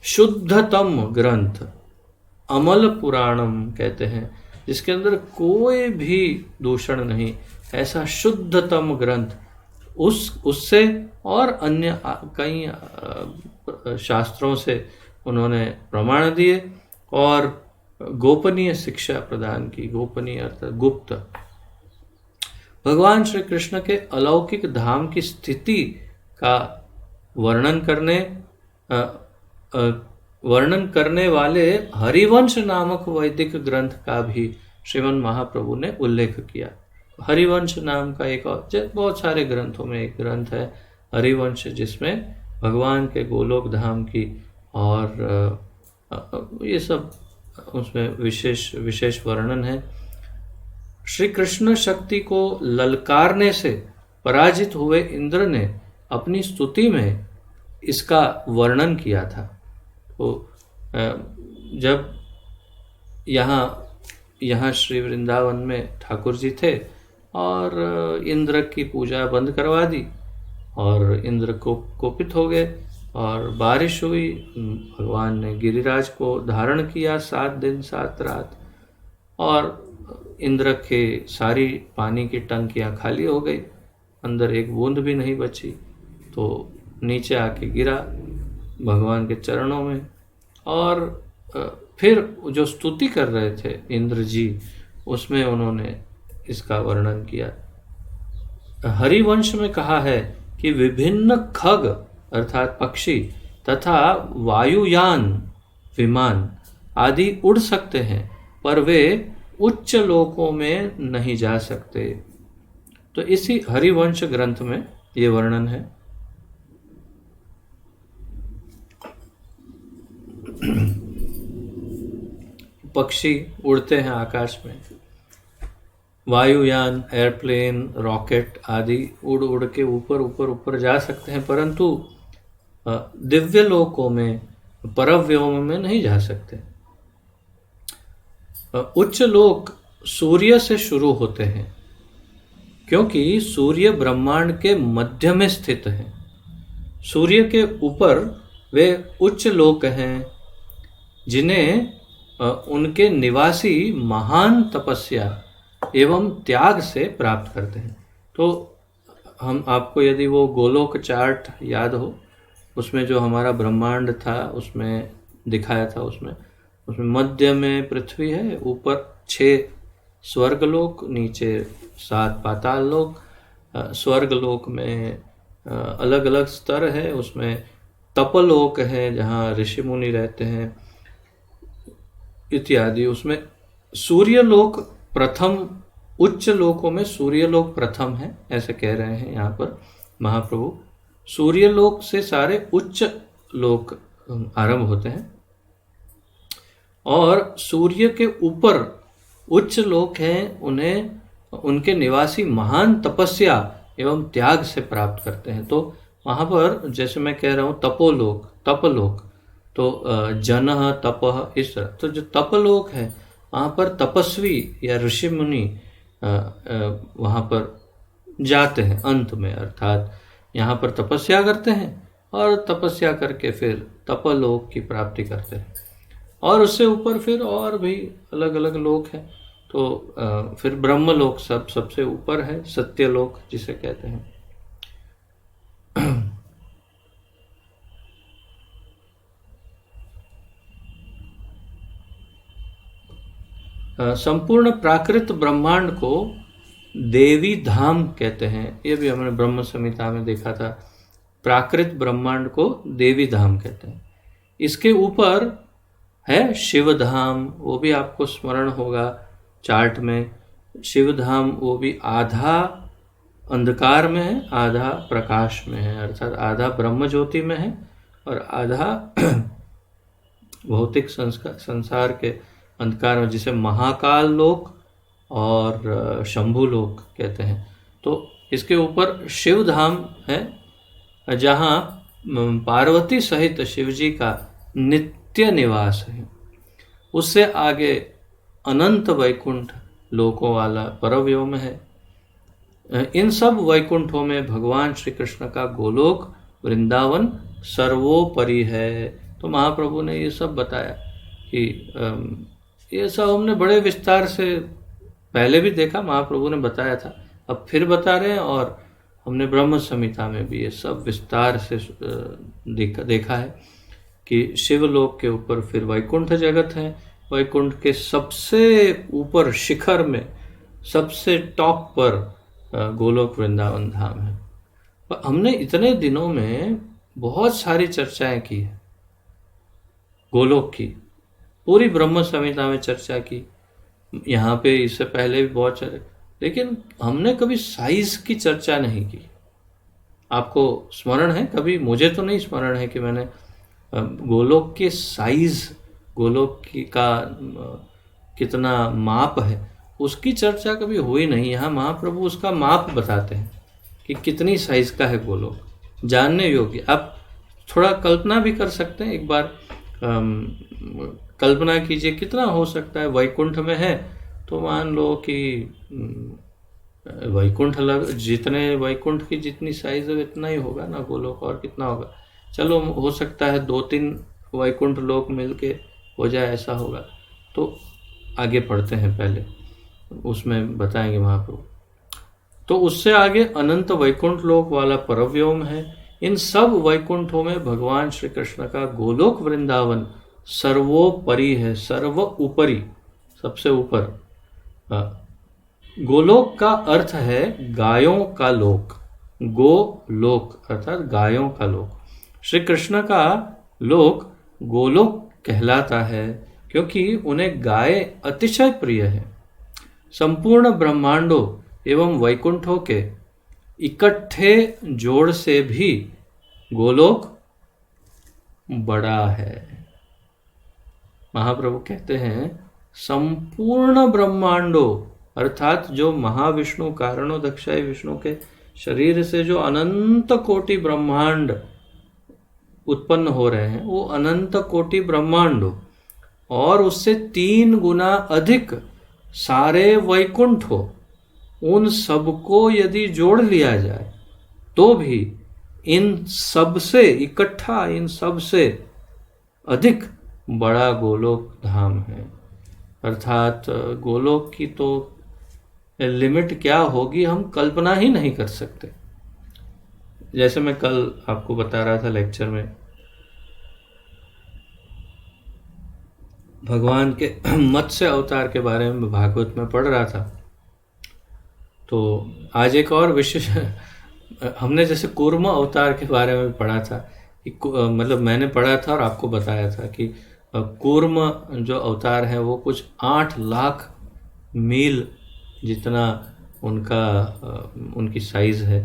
शुद्धतम ग्रंथ अमल पुराणम कहते हैं, जिसके अंदर कोई भी दूषण नहीं, ऐसा शुद्धतम ग्रंथ उससे और अन्य कई शास्त्रों से उन्होंने प्रमाण दिए और गोपनीय शिक्षा प्रदान की। गोपनीय अर्थात गुप्त। भगवान श्री कृष्ण के अलौकिक धाम की स्थिति का वर्णन करने वाले हरिवंश नामक वैदिक ग्रंथ का भी श्रीमन महाप्रभु ने उल्लेख किया। हरिवंश नाम का एक और, बहुत सारे ग्रंथों में एक ग्रंथ है हरिवंश, जिसमें भगवान के गोलोक धाम की और ये सब उसमें विशेष वर्णन है। श्री कृष्ण शक्ति को ललकारने से पराजित हुए इंद्र ने अपनी स्तुति में इसका वर्णन किया था। तो जब यहाँ श्री वृंदावन में ठाकुर जी थे और इंद्र की पूजा बंद करवा दी और इंद्र को कोपित हो गए और बारिश हुई। भगवान ने गिरिराज को धारण किया 7 दिन 7 रात, और इंद्र के सारी पानी की टंकियाँ खाली हो गई, अंदर एक बूंद भी नहीं बची। तो नीचे आके गिरा भगवान के चरणों में, और फिर जो स्तुति कर रहे थे इंद्र जी, उसमें उन्होंने इसका वर्णन किया। हरिवंश में कहा है कि विभिन्न खग अर्थात पक्षी तथा वायुयान विमान आदि उड़ सकते हैं, पर वे उच्च लोकों में नहीं जा सकते। तो इसी हरिवंश ग्रंथ में ये वर्णन है। पक्षी उड़ते हैं आकाश में, वायुयान, एयरप्लेन, रॉकेट आदि उड़ उड़ के ऊपर ऊपर ऊपर जा सकते हैं, परंतु दिव्य लोकों में, परव्योम में नहीं जा सकते। उच्च लोक सूर्य से शुरू होते हैं, क्योंकि सूर्य ब्रह्मांड के मध्य में स्थित है। सूर्य के ऊपर वे उच्च लोक हैं जिन्हें उनके निवासी महान तपस्या एवं त्याग से प्राप्त करते हैं। तो हम आपको यदि वो गोलोक चार्ट याद हो, उसमें जो हमारा ब्रह्मांड था उसमें दिखाया था, उसमें मध्य में पृथ्वी है, ऊपर 6 स्वर्गलोक, नीचे 7 पाताल लोक। स्वर्गलोक में अलग अलग स्तर है, उसमें तपलोक है जहाँ ऋषि मुनि रहते हैं इत्यादि। उसमें सूर्यलोक प्रथम, उच्च लोकों में सूर्यलोक प्रथम है, ऐसे कह रहे हैं यहाँ पर महाप्रभु। सूर्यलोक से सारे उच्च लोक आरंभ होते हैं, और सूर्य के ऊपर उच्च लोक हैं, उन्हें उनके निवासी महान तपस्या एवं त्याग से प्राप्त करते हैं। तो वहाँ पर जैसे मैं कह रहा हूँ तपोलोक, तपलोक, तो जनः तपः, इस तरह। तो जो तपलोक है वहाँ पर तपस्वी या ऋषि मुनि वहाँ पर जाते हैं अंत में, अर्थात यहाँ पर तपस्या करते हैं और तपस्या करके फिर तपलोक की प्राप्ति करते हैं, और उससे ऊपर फिर और भी अलग अलग लोक हैं। तो फिर ब्रह्मलोक सबसे ऊपर है, सत्यलोक जिसे कहते हैं। संपूर्ण प्राकृत ब्रह्मांड को देवी धाम कहते हैं। ये भी हमने ब्रह्म संहिता में देखा था, प्राकृत ब्रह्मांड को देवी धाम कहते हैं। इसके ऊपर है शिव धाम, वो भी आपको स्मरण होगा चार्ट में। शिव धाम वो भी आधा अंधकार में है, आधा प्रकाश में है, अर्थात आधा ब्रह्म ज्योति में है और आधा भौतिक संसार के अंधकार में, जिसे महाकाल लोक और शंभु लोक कहते हैं। तो इसके ऊपर शिव धाम है जहाँ पार्वती सहित शिवजी का नित्य निवास है। उससे आगे अनंत वैकुंठ लोकों वाला परव्योम है। इन सब वैकुंठों में भगवान श्री कृष्ण का गोलोक वृंदावन सर्वोपरि है। तो महाप्रभु ने ये सब बताया कि ये सब हमने बड़े विस्तार से पहले भी देखा, महाप्रभु ने बताया था, अब फिर बता रहे हैं, और हमने ब्रह्म संहिता में भी ये सब विस्तार से देखा है कि शिवलोक के ऊपर फिर वैकुंठ जगत है। वैकुंठ के सबसे ऊपर शिखर में, सबसे टॉप पर गोलोक वृंदावन धाम है। पर हमने इतने दिनों में बहुत सारी चर्चाएं की है गोलोक की, पूरी ब्रह्म संहिता में चर्चा की, यहाँ पे इससे पहले भी बहुत चर्चा, लेकिन हमने कभी साइज की चर्चा नहीं की। आपको स्मरण है कभी? मुझे तो नहीं स्मरण है कि मैंने गोलोक के साइज, गोलोक की का कितना माप है, उसकी चर्चा कभी हुई नहीं। यहाँ महाप्रभु उसका माप बताते हैं कि कितनी साइज का है गोलोक, जानने योग्य। आप थोड़ा कल्पना भी कर सकते हैं, एक बार कल्पना कीजिए कितना हो सकता है। वैकुंठ में है तो मान लो कि वैकुंठ जितने वैकुंठ की जितनी साइज है इतना ही होगा ना गोलोक, और कितना होगा। चलो हो सकता है 2-3 वैकुंठ लोक मिलके हो जाए, ऐसा होगा। तो आगे पढ़ते हैं, पहले उसमें बताएंगे महाप्रभु। तो उससे आगे अनंत वैकुंठ लोक वाला परव्योम है। इन सब वैकुंठों में भगवान श्री कृष्ण का गोलोक वृंदावन सर्वोपरि है, सर्व ऊपरी, सबसे ऊपर। गोलोक का अर्थ है गायों का लोक, गोलोक अर्थात गायों का लोक। श्री कृष्ण का लोक गोलोक कहलाता है क्योंकि उन्हें गाय अतिशय प्रिय है। संपूर्ण ब्रह्मांडों एवं वैकुंठों के इकट्ठे जोड़ से भी गोलोक बड़ा है। महाप्रभु कहते हैं संपूर्ण ब्रह्मांडों अर्थात जो महाविष्णु कारणोदक्षाई विष्णु के शरीर से जो अनंत कोटि ब्रह्मांड उत्पन्न हो रहे हैं, वो अनंत कोटि ब्रह्मांड हो और उससे 3 गुना अधिक सारे वैकुंठ हो, उन सबको यदि जोड़ लिया जाए तो भी इन सबसे इकट्ठा, इन सबसे अधिक बड़ा गोलोक धाम है। अर्थात गोलोक की तो लिमिट क्या होगी हम कल्पना ही नहीं कर सकते। जैसे मैं कल आपको बता रहा था लेक्चर में, भगवान के मत्स्य अवतार के बारे में भागवत में पढ़ रहा था, तो आज एक और विशेष हमने जैसे कूर्म अवतार के बारे में पढ़ा था कि मतलब मैंने पढ़ा था और आपको बताया था कि कूर्म जो अवतार है वो कुछ 8 लाख मील जितना उनकी साइज है।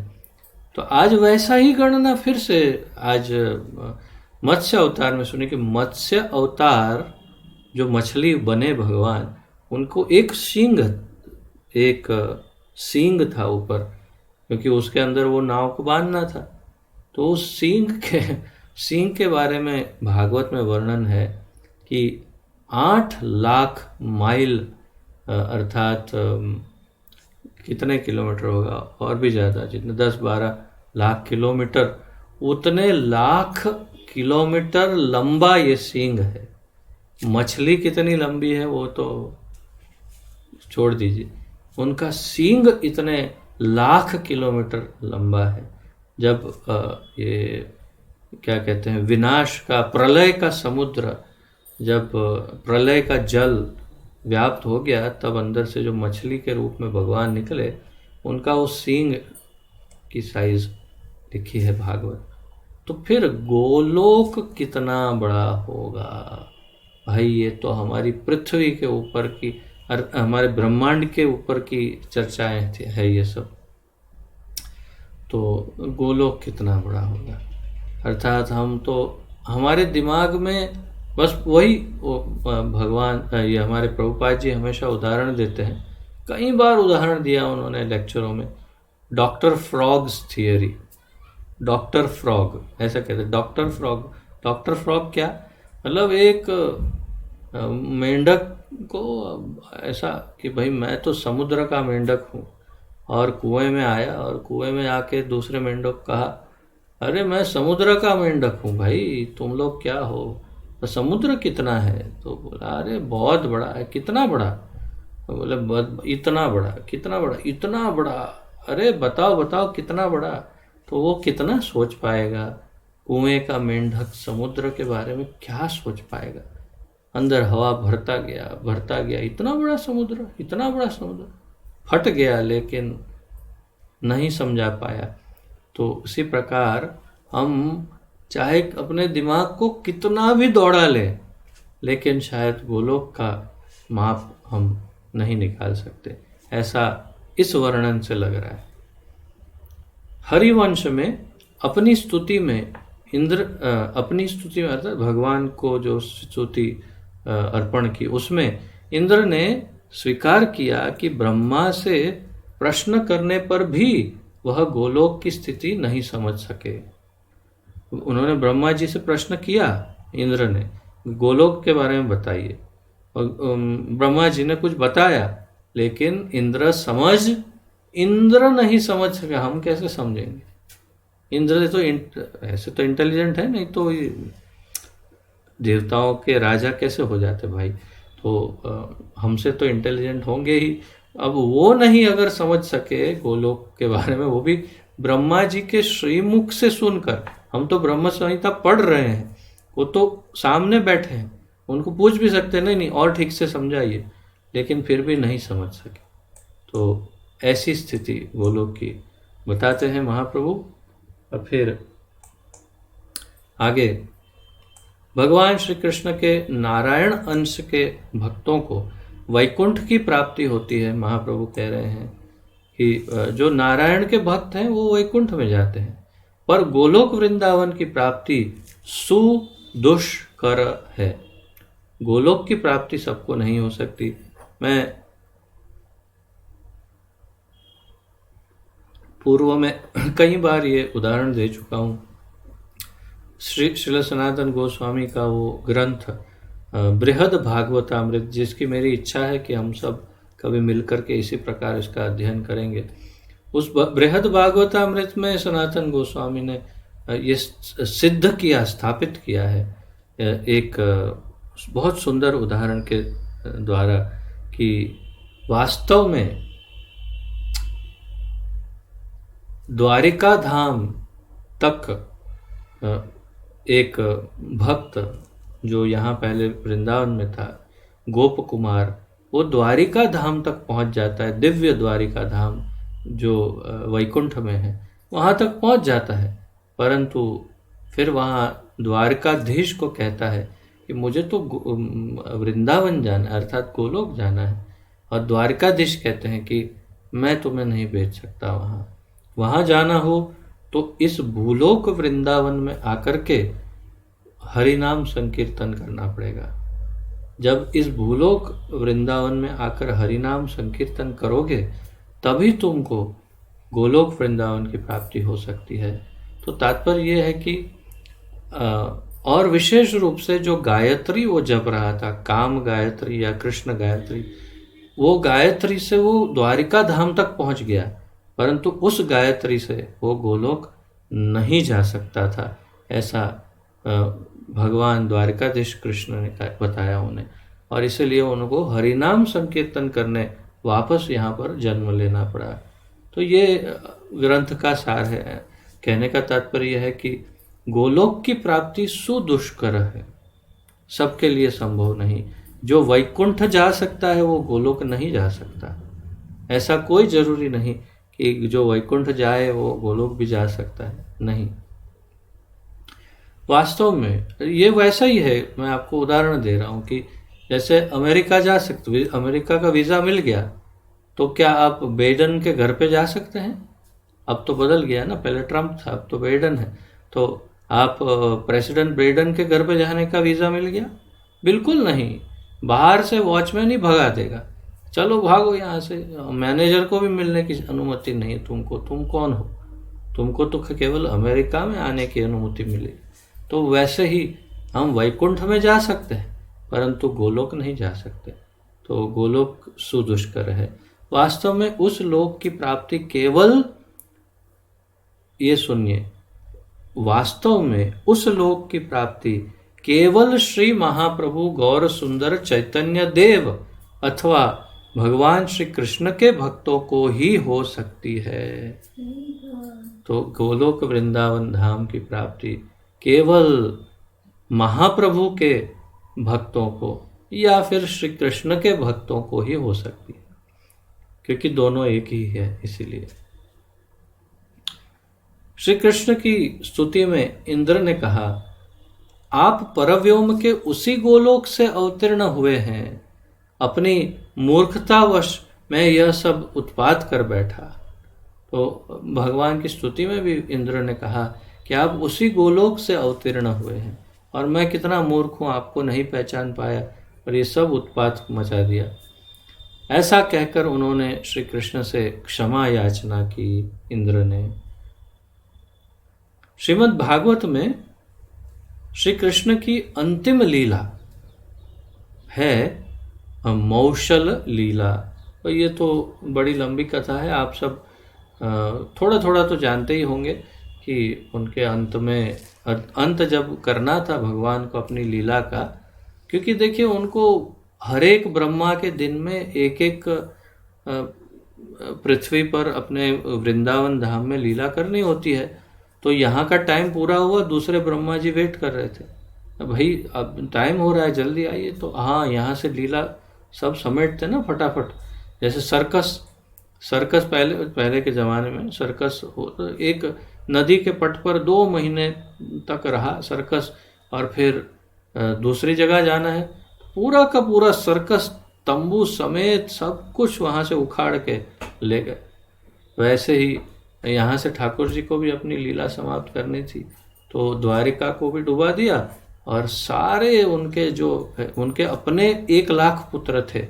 तो आज वैसा ही गणना फिर से आज मत्स्य अवतार में सुने कि मत्स्य अवतार जो मछली बने भगवान, उनको एक सींग था ऊपर, क्योंकि उसके अंदर वो नाव को बांधना था। तो उस सींग के बारे में भागवत में वर्णन है कि 8 लाख माइल अर्थात कितने किलोमीटर होगा, और भी ज़्यादा, जितने 10-12 लाख किलोमीटर, उतने लाख किलोमीटर लंबा ये सींग है। मछली कितनी लंबी है वो तो छोड़ दीजिए, उनका सींग इतने लाख किलोमीटर लंबा है। जब ये क्या कहते हैं, विनाश का, प्रलय का समुद्र, जब प्रलय का जल व्याप्त हो गया, तब अंदर से जो मछली के रूप में भगवान निकले, उनका उस सींग की साइज लिखी है भागवत। तो फिर गोलोक कितना बड़ा होगा भाई। ये तो हमारी पृथ्वी के ऊपर की, हमारे ब्रह्मांड के ऊपर की चर्चाएं थी है ये सब। तो गोलोक कितना बड़ा होगा। अर्थात हम तो, हमारे दिमाग में बस वही भगवान, ये हमारे प्रभुपाद जी हमेशा उदाहरण देते हैं, कई बार उदाहरण दिया उन्होंने लेक्चरों में, doctor frogs theory. Doctor frog ऐसा कहते हैं, डॉक्टर फ्रॉग। डॉक्टर फ्रॉग क्या मतलब, एक मेंढक को ऐसा कि भाई मैं तो समुद्र का मेंढक हूँ, और कुएं में आया और कुएं में आके दूसरे मेंढक को कहा, अरे मैं समुद्र का मेंढक हूँ भाई, तुम लोग क्या हो, तो समुद्र कितना है? तो बोला अरे बहुत बड़ा है। कितना बड़ा? तो बोले इतना बड़ा। कितना बड़ा? इतना बड़ा। अरे बताओ बताओ कितना बड़ा? तो वो कितना सोच पाएगा? कुएं का मेंढक समुद्र के बारे में क्या सोच पाएगा? अंदर हवा भरता गया, इतना बड़ा समुद्र, इतना बड़ा समुद्र, फट गया, लेकिन नहीं समझा पाया। तो उसी प्रकार हम चाहे अपने दिमाग को कितना भी दौड़ा लें, लेकिन शायद गोलोक का माप हम नहीं निकाल सकते, ऐसा इस वर्णन से लग रहा है। हरिवंश में अपनी स्तुति में इंद्र, अपनी स्तुति में अर्थात भगवान को जो स्तुति अर्पण की, उसमें इंद्र ने स्वीकार किया कि ब्रह्मा से प्रश्न करने पर भी वह गोलोक की स्थिति नहीं समझ सके। उन्होंने ब्रह्मा जी से प्रश्न किया, इंद्र ने, गोलोक के बारे में बताइए, और ब्रह्मा जी ने कुछ बताया, लेकिन इंद्र नहीं समझ सके। हम कैसे समझेंगे? इंद्र तो ऐसे तो इंटेलिजेंट है, नहीं तो देवताओं के राजा कैसे हो जाते भाई? तो हमसे तो इंटेलिजेंट होंगे ही। अब वो नहीं अगर समझ सके गोलोक के बारे में, वो भी ब्रह्मा जी के श्रीमुख से सुनकर। हम तो ब्रह्म संहिता पढ़ रहे हैं, वो तो सामने बैठे हैं, उनको पूछ भी सकते नहीं और ठीक से समझाइए, लेकिन फिर भी नहीं समझ सके। तो ऐसी स्थिति गोलोक की बताते हैं महाप्रभु। और फिर आगे भगवान श्री कृष्ण के नारायण अंश के भक्तों को वैकुंठ की प्राप्ति होती है। महाप्रभु कह रहे हैं कि जो नारायण के भक्त हैं वो वैकुंठ में जाते हैं, पर गोलोक वृंदावन की प्राप्ति सुदुष्कर है। गोलोक की प्राप्ति सबको नहीं हो सकती। मैं पूर्व में कई बार ये उदाहरण दे चुका हूँ। श्रील सनातन गोस्वामी का वो ग्रंथ बृहद भागवतामृत, जिसकी मेरी इच्छा है कि हम सब कभी मिलकर के इसी प्रकार इसका अध्ययन करेंगे। उस बृहद भागवतामृत में सनातन गोस्वामी ने ये सिद्ध किया, स्थापित किया है एक बहुत सुंदर उदाहरण के द्वारा कि वास्तव में द्वारिका धाम तक एक भक्त जो यहाँ पहले वृंदावन में था, गोप कुमार, वो द्वारिका धाम तक पहुँच जाता है। दिव्य द्वारिका धाम जो वैकुंठ में है वहाँ तक पहुँच जाता है, परंतु फिर वहाँ द्वारकाधीश को कहता है कि मुझे तो वृंदावन जाना है, अर्थात गोलोक जाना है। और द्वारकाधीश कहते हैं कि मैं तुम्हें नहीं भेज सकता, वहाँ जाना हो तो इस भूलोक वृंदावन में आकर के हरिनाम संकीर्तन करना पड़ेगा। जब इस भूलोक वृंदावन में आकर हरिनाम संकीर्तन करोगे तभी तुमको गोलोक वृंदावन की प्राप्ति हो सकती है। तो तात्पर्य यह है कि और विशेष रूप से जो गायत्री वो जप रहा था, काम गायत्री या कृष्ण गायत्री, वो गायत्री से वो द्वारिका धाम तक पहुंच गया, परंतु उस गायत्री से वो गोलोक नहीं जा सकता था। ऐसा भगवान द्वारिकाधीश कृष्ण ने बताया उन्हें, और इसलिए उनको हरिनाम संकीर्तन करने वापस यहाँ पर जन्म लेना पड़ा। तो ये ग्रंथ का सार है। कहने का तात्पर्य यह है कि गोलोक की प्राप्ति सुदुष्कर है, सबके लिए संभव नहीं। जो वैकुंठ जा सकता है वो गोलोक नहीं जा सकता। ऐसा कोई जरूरी नहीं कि जो वैकुंठ जाए वो गोलोक भी जा सकता है, नहीं। वास्तव में ये वैसा ही है। मैं आपको उदाहरण दे रहा हूँ कि जैसे अमेरिका जा सकते, अमेरिका का वीज़ा मिल गया तो क्या आप बाइडेन के घर पे जा सकते हैं? अब तो बदल गया ना, पहले ट्रम्प था, अब तो बाइडेन है। तो आप प्रेसिडेंट बाइडेन के घर पे जाने का वीज़ा मिल गया? बिल्कुल नहीं। बाहर से वॉचमैन ही भगा देगा, चलो भागो यहाँ से। मैनेजर को भी मिलने की अनुमति नहीं है तुमको। तुम कौन हो? तुमको तो केवल अमेरिका में आने की अनुमति मिली। तो वैसे ही हम वैकुंठ में जा सकते हैं परंतु गोलोक नहीं जा सकते। तो गोलोक सुदुष्कर है। वास्तव में उस लोक की प्राप्ति केवल, ये सुनिए, वास्तव में उस लोक की प्राप्ति केवल श्री महाप्रभु गौर सुंदर चैतन्य देव अथवा भगवान श्री कृष्ण के भक्तों को ही हो सकती है। तो गोलोक वृंदावन धाम की प्राप्ति केवल महाप्रभु के भक्तों को या फिर श्री कृष्ण के भक्तों को ही हो सकती है, क्योंकि दोनों एक ही है। इसीलिए श्री कृष्ण की स्तुति में इंद्र ने कहा, आप परव्योम के उसी गोलोक से अवतीर्ण हुए हैं, अपनी मूर्खतावश मैं यह सब उत्पात कर बैठा। तो भगवान की स्तुति में भी इंद्र ने कहा कि आप उसी गोलोक से अवतीर्ण हुए हैं और मैं कितना मूर्ख हूँ, आपको नहीं पहचान पाया और ये सब उत्पात मचा दिया। ऐसा कहकर उन्होंने श्री कृष्ण से क्षमा याचना की इंद्र ने। श्रीमद् भागवत में श्री कृष्ण की अंतिम लीला है मौशल लीला। तो ये तो बड़ी लंबी कथा है, आप सब थोड़ा थोड़ा तो जानते ही होंगे कि उनके अंत जब करना था भगवान को अपनी लीला का, क्योंकि देखिए उनको हर एक ब्रह्मा के दिन में एक एक पृथ्वी पर अपने वृंदावन धाम में लीला करनी होती है। तो यहाँ का टाइम पूरा हुआ, दूसरे ब्रह्मा जी वेट कर रहे थे, भाई अब टाइम हो रहा है जल्दी आइए। तो हाँ, यहाँ से लीला सब समेटते ना फटाफट। जैसे सर्कस पहले के ज़माने में सर्कस एक नदी के पट पर 2 महीने तक रहा सर्कस, और फिर दूसरी जगह जाना है, पूरा का पूरा सर्कस तंबू समेत सब कुछ वहाँ से उखाड़ के ले गए। वैसे ही यहाँ से ठाकुर जी को भी अपनी लीला समाप्त करनी थी, तो द्वारिका को भी डुबा दिया और सारे उनके अपने 1 लाख पुत्र थे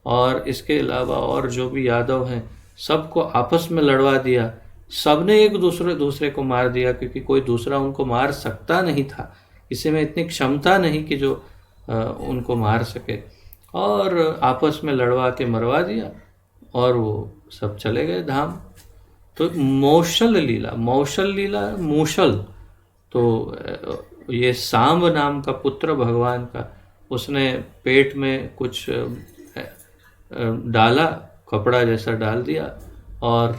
और इसके अलावा और जो भी यादव हैं सबको आपस में लड़वा दिया सबने एक दूसरे दूसरे को मार दिया, क्योंकि कोई दूसरा उनको मार सकता नहीं था, किसी में इतनी क्षमता नहीं कि जो उनको मार सके, और आपस में लड़वा के मरवा दिया और वो सब चले गए धाम। तो मौशल लीला मूशल, तो ये सांब नाम का पुत्र भगवान का, उसने पेट में कुछ डाला, कपड़ा जैसा डाल दिया, और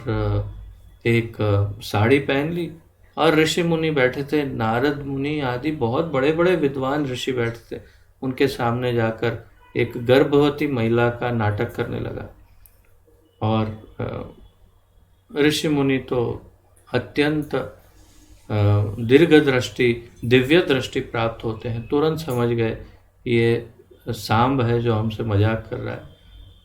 एक साड़ी पहन ली, और ऋषि मुनि बैठे थे, नारद मुनि आदि बहुत बड़े बड़े विद्वान ऋषि बैठे थे, उनके सामने जाकर एक गर्भवती महिला का नाटक करने लगा। और ऋषि मुनि तो अत्यंत दीर्घ दृष्टि, दिव्य दृष्टि प्राप्त होते हैं, तुरंत समझ गए ये सांब है जो हमसे मजाक कर रहा है।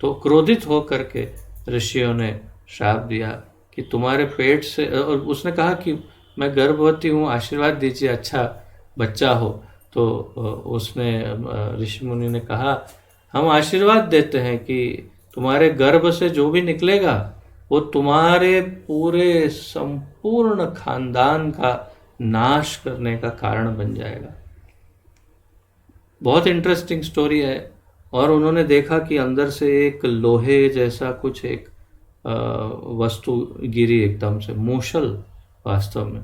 तो क्रोधित हो करके ऋषियों ने श्राप दिया कि तुम्हारे पेट से, और उसने कहा कि मैं गर्भवती हूँ, आशीर्वाद दीजिए, अच्छा बच्चा हो। तो उसने ऋषि मुनि ने कहा हम आशीर्वाद देते हैं कि तुम्हारे गर्भ से जो भी निकलेगा वो तुम्हारे पूरे संपूर्ण खानदान का नाश करने का कारण बन जाएगा। बहुत इंटरेस्टिंग स्टोरी है। और उन्होंने देखा कि अंदर से एक लोहे जैसा कुछ एक वस्तु गिरी एकदम से, मूसल वास्तव में,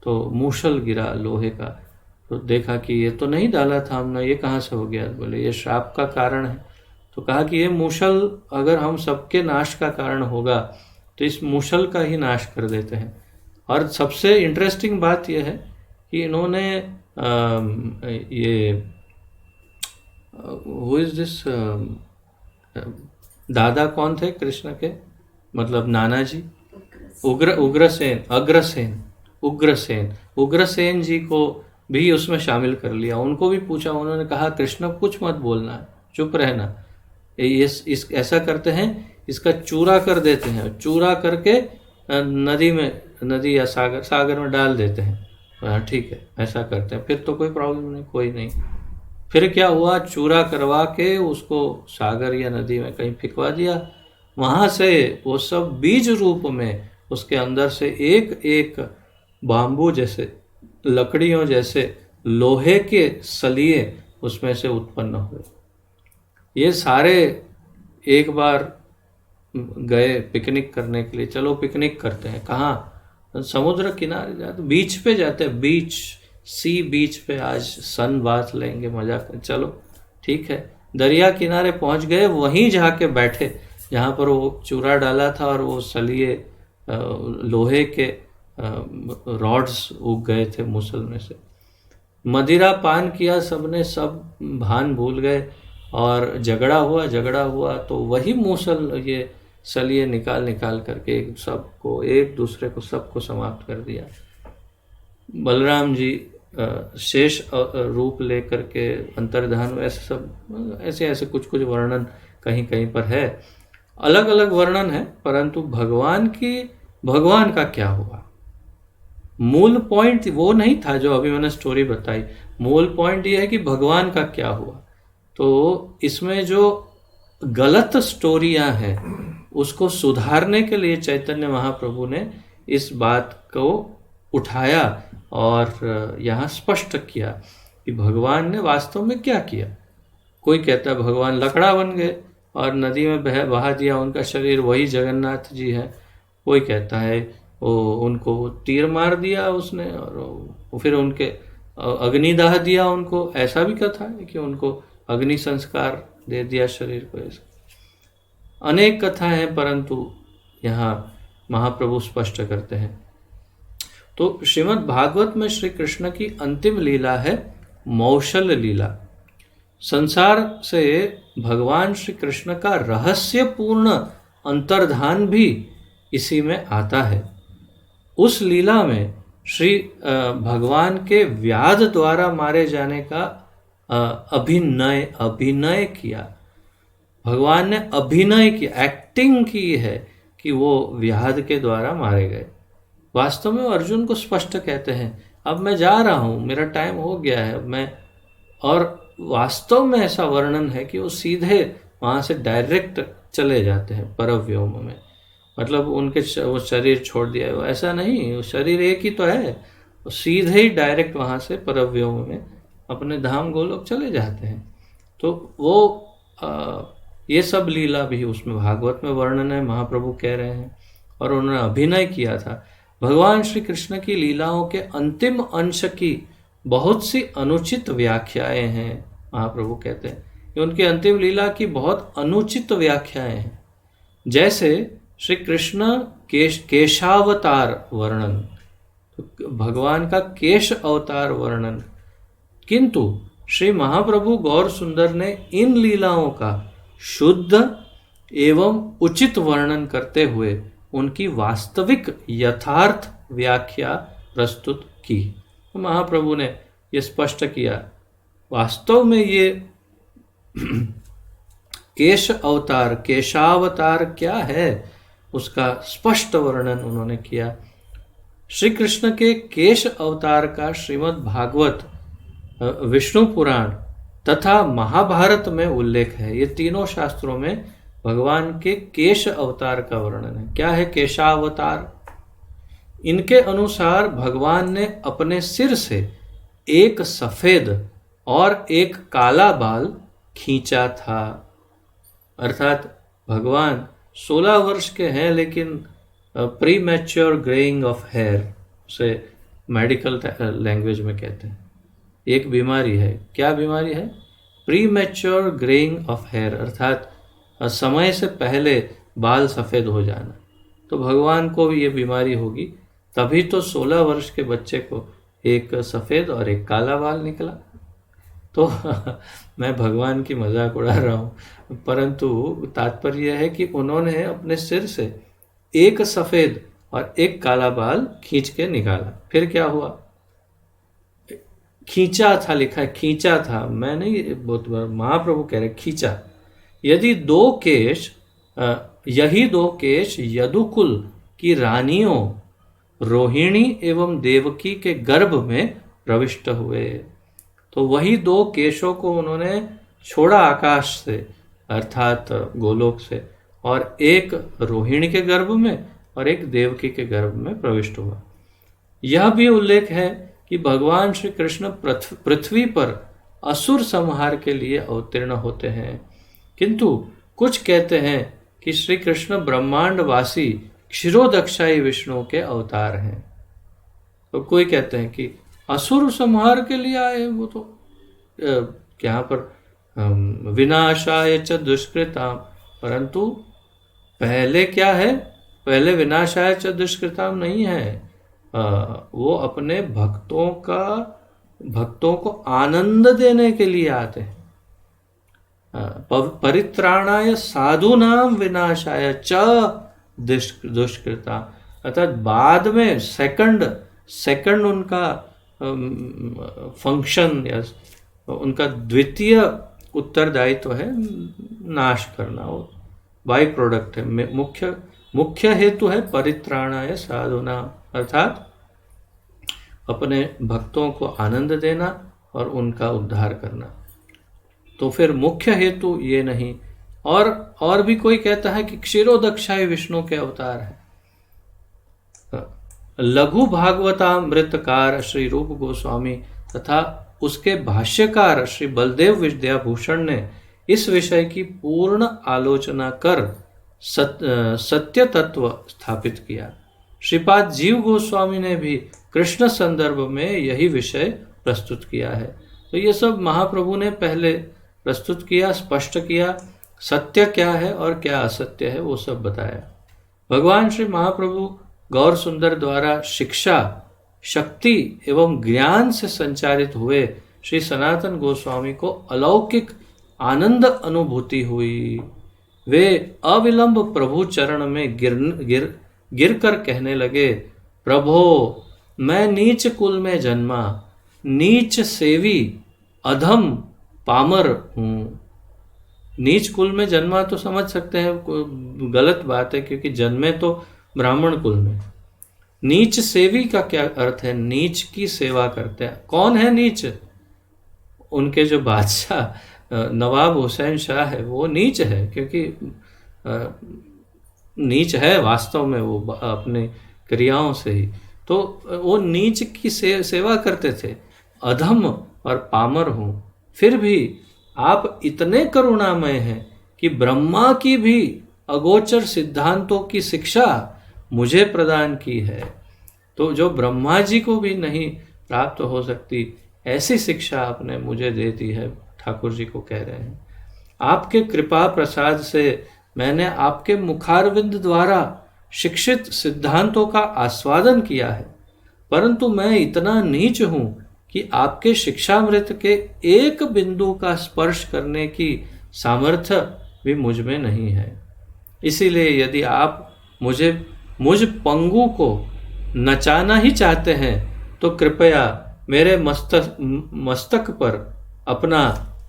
तो मूसल गिरा लोहे का। तो देखा कि ये तो नहीं डाला था हमने, ये कहाँ से हो गया? बोले ये श्राप का कारण है। तो कहा कि ये मूसल अगर हम सबके नाश का कारण होगा तो इस मूसल का ही नाश कर देते हैं। और सबसे इंटरेस्टिंग बात यह है कि इन्होंने ये हु इज दिस दादा कौन थे कृष्ण के, मतलब नाना जी, उग्रसेन जी को भी उसमें शामिल कर लिया। उनको भी पूछा, उन्होंने कहा कृष्ण कुछ मत बोलना, चुप रहना, इस ऐसा करते हैं, इसका चूरा कर देते हैं, चूरा करके नदी या सागर में डाल देते हैं। ठीक है, ऐसा करते हैं, फिर तो कोई प्रॉब्लम नहीं, कोई नहीं। फिर क्या हुआ, चूरा करवा के उसको सागर या नदी में कहीं फिकवा दिया। वहाँ से वो सब बीज रूप में उसके अंदर से एक एक बाम्बू जैसे, लकड़ियों जैसे लोहे के सलिए उसमें से उत्पन्न हुए। ये सारे एक बार गए पिकनिक करने के लिए, चलो पिकनिक करते हैं, कहाँ? समुद्र किनारे जाते, बीच पे जाते हैं, बीच पे आज सन बात लेंगे, मजा कर, चलो ठीक है। दरिया किनारे पहुंच गए, वहीं जाके बैठे जहाँ पर वो चूरा डाला था, और वो सलिए लोहे के रॉड्स उग गए थे मुसल में से। मदिरा पान किया सबने, सब भान भूल गए, और झगड़ा हुआ तो वही मूसल ये सलिए निकाल करके सबको, एक दूसरे को, सबको समाप्त कर दिया। बलराम जी शेष रूप लेकर के अंतर्धान, ऐसे सब ऐसे कुछ वर्णन कहीं कहीं पर है, अलग अलग वर्णन है, परंतु भगवान का क्या हुआ, मूल पॉइंट वो नहीं था जो अभी मैंने स्टोरी बताई। मूल पॉइंट ये है कि भगवान का क्या हुआ। तो इसमें जो गलत स्टोरियां हैं उसको सुधारने के लिए चैतन्य महाप्रभु ने इस बात को उठाया और यहाँ स्पष्ट किया कि भगवान ने वास्तव में क्या किया। कोई कहता है भगवान लकड़ा बन गए और नदी में बहा दिया उनका शरीर, वही जगन्नाथ जी है। कोई कहता है उनको तीर मार दिया उसने और फिर उनके अग्निदाह दिया उनको, ऐसा भी कथा है कि उनको अग्नि संस्कार दे दिया शरीर को। ऐसा अनेक कथा हैं, परंतु यहाँ महाप्रभु स्पष्ट करते हैं। तो श्रीमद् भागवत में श्री कृष्ण की अंतिम लीला है मौशल लीला। संसार से भगवान श्री कृष्ण का रहस्यपूर्ण अंतर्धान भी इसी में आता है। उस लीला में श्री भगवान के व्याध द्वारा मारे जाने का अभिनय किया। भगवान ने अभिनय की, एक्टिंग की है कि वो व्याध के द्वारा मारे गए। वास्तव में अर्जुन को स्पष्ट कहते हैं अब मैं जा रहा हूँ, मेरा टाइम हो गया है मैं, और वास्तव में ऐसा वर्णन है कि वो सीधे वहाँ से डायरेक्ट चले जाते हैं परव्योम में। मतलब उनके वो शरीर छोड़ दिया है, ऐसा नहीं, वो शरीर एक ही तो है, वो सीधे ही डायरेक्ट वहाँ से परव्योम में अपने धाम गोलोक चले जाते हैं। तो वो ये सब लीला भी उसमें भागवत में वर्णन है, महाप्रभु कह रहे हैं, और उन्होंने अभिनय किया था। भगवान श्री कृष्ण की लीलाओं के अंतिम अंश की बहुत सी अनुचित व्याख्याएं हैं, महाप्रभु कहते हैं कि उनकी अंतिम लीला की बहुत अनुचित व्याख्याएं हैं। जैसे श्री कृष्ण केशावतार वर्णन, तो भगवान का केश अवतार वर्णन, किंतु श्री महाप्रभु गौर सुंदर ने इन लीलाओं का शुद्ध एवं उचित वर्णन करते हुए उनकी वास्तविक यथार्थ व्याख्या प्रस्तुत की। तो महाप्रभु ने यह स्पष्ट किया, वास्तव में ये केश अवतार, केशावतार क्या है, उसका स्पष्ट वर्णन उन्होंने किया। श्री कृष्ण के केश अवतार का श्रीमद् भागवत, विष्णु पुराण तथा महाभारत में उल्लेख है। ये तीनों शास्त्रों में भगवान के केश अवतार का वर्णन है। क्या है केशावतार? इनके अनुसार भगवान ने अपने सिर से एक सफेद और एक काला बाल खींचा था। अर्थात भगवान 16 वर्ष के हैं, लेकिन premature greying of hair, उसे मेडिकल लैंग्वेज में कहते हैं। एक बीमारी है, क्या बीमारी है? Premature greying of hair, अर्थात समय से पहले बाल सफ़ेद हो जाना। तो भगवान को भी ये बीमारी होगी, तभी तो 16 वर्ष के बच्चे को एक सफ़ेद और एक काला बाल निकला। तो मैं भगवान की मजाक उड़ा रहा हूँ, परंतु तात्पर्य है कि उन्होंने अपने सिर से एक सफ़ेद और एक काला बाल खींच के निकाला। फिर क्या हुआ? खींचा था, लिखा है खींचा था, मैं नहीं, बहुत बार महाप्रभु कह रहे खींचा। यदि दो केश, यही दो केश यदुकुल की रानियों रोहिणी एवं देवकी के गर्भ में प्रविष्ट हुए। तो वही दो केशों को उन्होंने छोड़ा आकाश से, अर्थात गोलोक से, और एक रोहिणी के गर्भ में और एक देवकी के गर्भ में प्रविष्ट हुआ। यह भी उल्लेख है कि भगवान श्री कृष्ण पृथ्वी पर असुर संहार के लिए अवतीर्ण होते हैं, किंतु कुछ कहते हैं कि श्री कृष्ण ब्रह्मांडवासी क्षीरोदक्षाई विष्णु के अवतार हैं। तो कोई कहते हैं कि असुर संहार के लिए आए, वो तो यहाँ पर विनाशाय च दुष्कृताम, परंतु पहले क्या है? पहले विनाशाय च दुष्कृताम नहीं है, वो अपने भक्तों को आनंद देने के लिए आते हैं। परित्राणाय साधूनाम विनाशाय च दुष्कृता, अर्थात बाद में सेकंड उनका फंक्शन या उनका द्वितीय उत्तरदायित्व है नाश करना, वो बाई प्रोडक्ट है। मुख्य हेतु है परित्राणाय साधूनाम, अर्थात अपने भक्तों को आनंद देना और उनका उद्धार करना। तो फिर मुख्य हेतु ये नहीं। और भी कोई कहता है कि क्षीरोदक्षाई विष्णु के अवतार है। लघु भागवतामृतकार श्री रूप गोस्वामी तथा उसके भाष्यकार श्री बलदेव विद्याभूषण ने इस विषय की पूर्ण आलोचना कर सत्य तत्व स्थापित किया। श्रीपाद जीव गोस्वामी ने भी कृष्ण संदर्भ में यही विषय प्रस्तुत किया है। तो ये सब महाप्रभु ने पहले प्रस्तुत किया, स्पष्ट किया, सत्य क्या है और क्या असत्य है वो सब बताया। भगवान श्री महाप्रभु गौर सुंदर द्वारा शिक्षा, शक्ति एवं ज्ञान से संचारित हुए श्री सनातन गोस्वामी को अलौकिक आनंद अनुभूति हुई। वे अविलंब प्रभु चरण में गिर कर कहने लगे, प्रभो मैं नीच कुल में जन्मा, नीच सेवी अधम पामर हूँ। नीच कुल में जन्मा तो समझ सकते हैं गलत बात है, क्योंकि जन्मे तो ब्राह्मण कुल में। नीच सेवी का क्या अर्थ है? नीच की सेवा करते हैं। कौन है नीच? उनके जो बादशाह नवाब हुसैन शाह है वो नीच है, क्योंकि नीच है वास्तव में वो अपने क्रियाओं से ही, तो वो नीच की सेवा करते थे, अधम और पामर हूँ, फिर भी आप इतने करुणामय हैं कि ब्रह्मा की भी अगोचर सिद्धांतों की शिक्षा मुझे प्रदान की है। तो जो ब्रह्मा जी को भी नहीं प्राप्त हो सकती ऐसी शिक्षा आपने मुझे दे दी है, ठाकुर जी को कह रहे हैं। आपके कृपा प्रसाद से मैंने आपके मुखारविंद द्वारा शिक्षित सिद्धांतों का आस्वादन किया है, परंतु मैं इतना नीच हूं कि आपके शिक्षामृत के एक बिंदु का स्पर्श करने की सामर्थ्य भी मुझ में नहीं है। इसीलिए यदि आप मुझ पंगु को नचाना ही चाहते हैं तो कृपया मेरे मस्तक पर अपना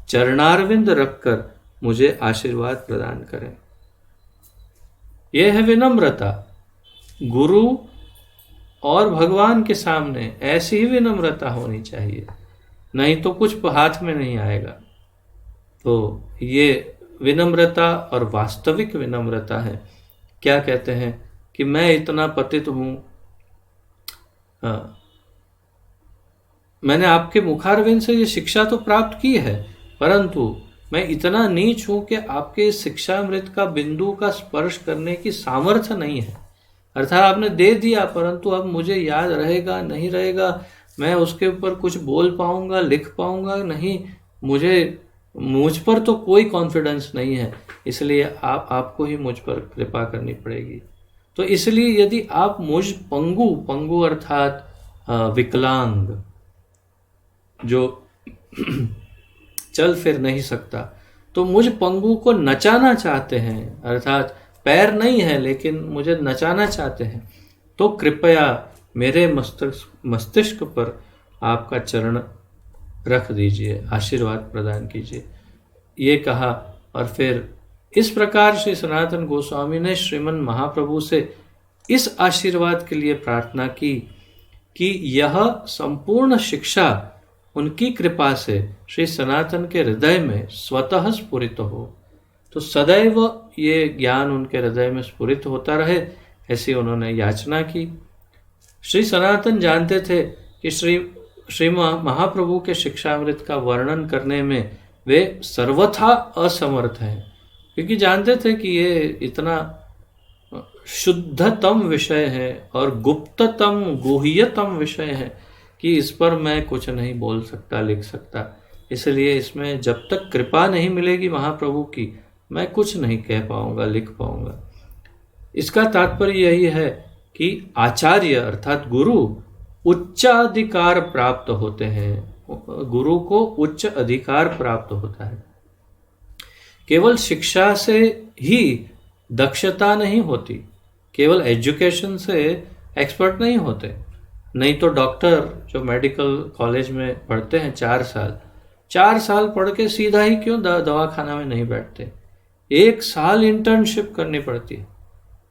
चरणारविंद रखकर मुझे आशीर्वाद प्रदान करें। यह है विनम्रता। गुरु और भगवान के सामने ऐसी ही विनम्रता होनी चाहिए, नहीं तो कुछ हाथ में नहीं आएगा। तो ये विनम्रता और वास्तविक विनम्रता है। क्या कहते हैं कि मैं इतना पतित हूं, मैंने आपके मुखारविंद से ये शिक्षा तो प्राप्त की है, परंतु मैं इतना नीच हूं कि आपके शिक्षामृत का बिंदु का स्पर्श करने की सामर्थ्य नहीं है। अर्थात आपने दे दिया, परंतु अब मुझे याद रहेगा नहीं रहेगा, मैं उसके ऊपर कुछ बोल पाऊंगा, लिख पाऊंगा नहीं, मुझ पर तो कोई कॉन्फिडेंस नहीं है। इसलिए आपको ही मुझ पर कृपा करनी पड़ेगी। तो इसलिए यदि आप मुझ पंगु अर्थात विकलांग, जो चल फिर नहीं सकता, तो मुझ पंगु को नचाना चाहते हैं, अर्थात पैर नहीं है लेकिन मुझे नचाना चाहते हैं, तो कृपया मेरे मस्तिष्क पर आपका चरण रख दीजिए, आशीर्वाद प्रदान कीजिए। ये कहा और फिर इस प्रकार श्री सनातन गोस्वामी ने श्रीमन महाप्रभु से इस आशीर्वाद के लिए प्रार्थना की कि यह संपूर्ण शिक्षा उनकी कृपा से श्री सनातन के हृदय में स्वतः स्फुरित हो। तो सदैव ये ज्ञान उनके हृदय में स्फुरित होता रहे, ऐसी उन्होंने याचना की। श्री सनातन जानते थे कि श्री महाप्रभु के शिक्षामृत का वर्णन करने में वे सर्वथा असमर्थ हैं, क्योंकि जानते थे कि ये इतना शुद्धतम विषय है और गुप्ततम गुह्यतम विषय है कि इस पर मैं कुछ नहीं बोल सकता, लिख सकता। इसलिए इसमें जब तक कृपा नहीं मिलेगी महाप्रभु की, मैं कुछ नहीं कह पाऊंगा, लिख पाऊंगा। इसका तात्पर्य यही है कि आचार्य अर्थात गुरु उच्चाधिकार प्राप्त होते हैं, गुरु को उच्च अधिकार प्राप्त होता है। केवल शिक्षा से ही दक्षता नहीं होती, केवल एजुकेशन से एक्सपर्ट नहीं होते। नहीं तो डॉक्टर जो मेडिकल कॉलेज में पढ़ते हैं 4 साल पढ़ के सीधा ही क्यों दवाखाना में नहीं बैठते, 1 साल इंटर्नशिप करनी पड़ती है।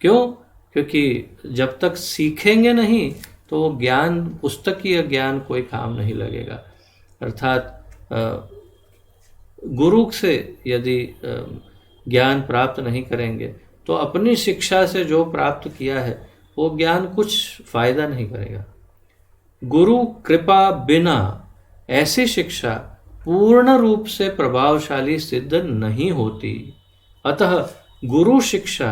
क्यों? क्योंकि जब तक सीखेंगे नहीं तो वो ज्ञान, पुस्तकीय ज्ञान कोई काम नहीं लगेगा। अर्थात गुरु से यदि ज्ञान प्राप्त नहीं करेंगे तो अपनी शिक्षा से जो प्राप्त किया है वो ज्ञान कुछ फायदा नहीं करेगा। गुरु कृपा बिना ऐसी शिक्षा पूर्ण रूप से प्रभावशाली सिद्ध नहीं होती। अतः गुरु शिक्षा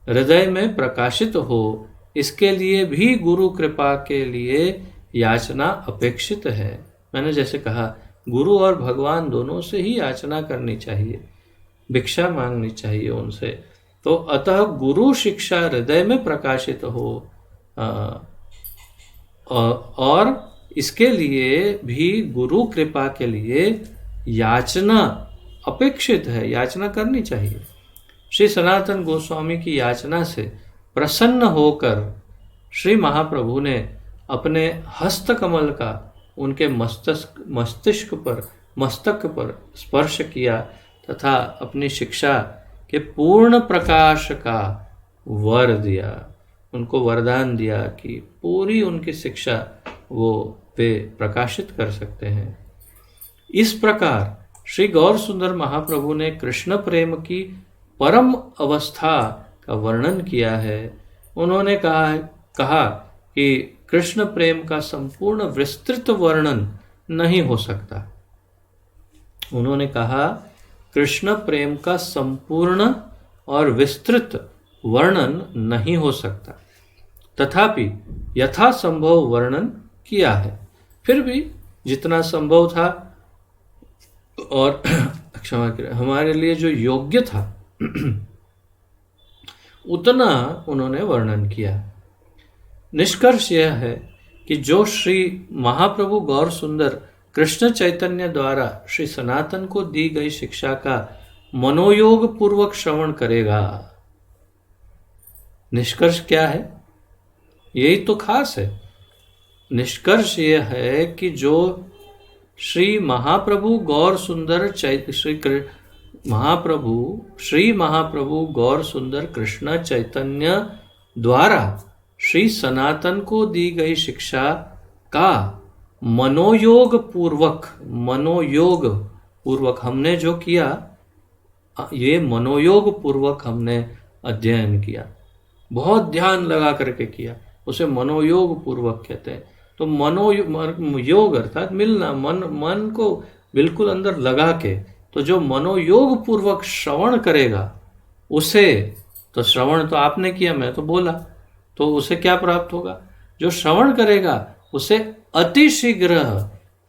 हृदय में प्रकाशित हो, इसके लिए भी गुरु कृपा के लिए याचना अपेक्षित है। मैंने जैसे कहा, गुरु और भगवान दोनों से ही याचना करनी चाहिए, भिक्षा मांगनी चाहिए उनसे। तो अतः गुरु शिक्षा हृदय में प्रकाशित हो और इसके लिए भी गुरु कृपा के लिए याचना अपेक्षित है, याचना करनी चाहिए। श्री सनातन गोस्वामी की याचना से प्रसन्न होकर श्री महाप्रभु ने अपने हस्त कमल का उनके मस्तक पर स्पर्श किया तथा अपनी शिक्षा के पूर्ण प्रकाश का वर दिया, उनको वरदान दिया कि पूरी उनकी शिक्षा वे प्रकाशित कर सकते हैं। इस प्रकार श्री गौर सुंदर महाप्रभु ने कृष्ण प्रेम की परम अवस्था का वर्णन किया है, उन्होंने कहा कि कृष्ण प्रेम का संपूर्ण विस्तृत वर्णन नहीं हो सकता। उन्होंने कहा कृष्ण प्रेम का संपूर्ण और विस्तृत वर्णन नहीं हो सकता, तथापि यथासंभव वर्णन किया है। फिर भी जितना संभव था और क्षमा करें, हमारे लिए जो योग्य था उतना उन्होंने वर्णन किया। निष्कर्ष यह है कि जो श्री महाप्रभु गौर सुंदर कृष्ण चैतन्य द्वारा श्री सनातन को दी गई शिक्षा का मनोयोग पूर्वक श्रवण करेगा, निष्कर्ष क्या है? यही तो खास है। निष्कर्ष यह है कि जो श्री महाप्रभु गौर सुंदर श्री महाप्रभु गौर सुंदर कृष्ण चैतन्य द्वारा श्री सनातन को दी गई शिक्षा का मनोयोग पूर्वक हमने जो किया, ये मनोयोग पूर्वक हमने अध्ययन किया, बहुत ध्यान लगा करके किया, उसे मनोयोग पूर्वक कहते हैं। तो मनोयोग अर्थात मिलना, मन को बिल्कुल अंदर लगा के, तो जो मनोयोग पूर्वक श्रवण करेगा उसे, तो श्रवण तो आपने किया, मैं तो बोला, तो उसे क्या प्राप्त होगा? जो श्रवण करेगा उसे अतिशीघ्र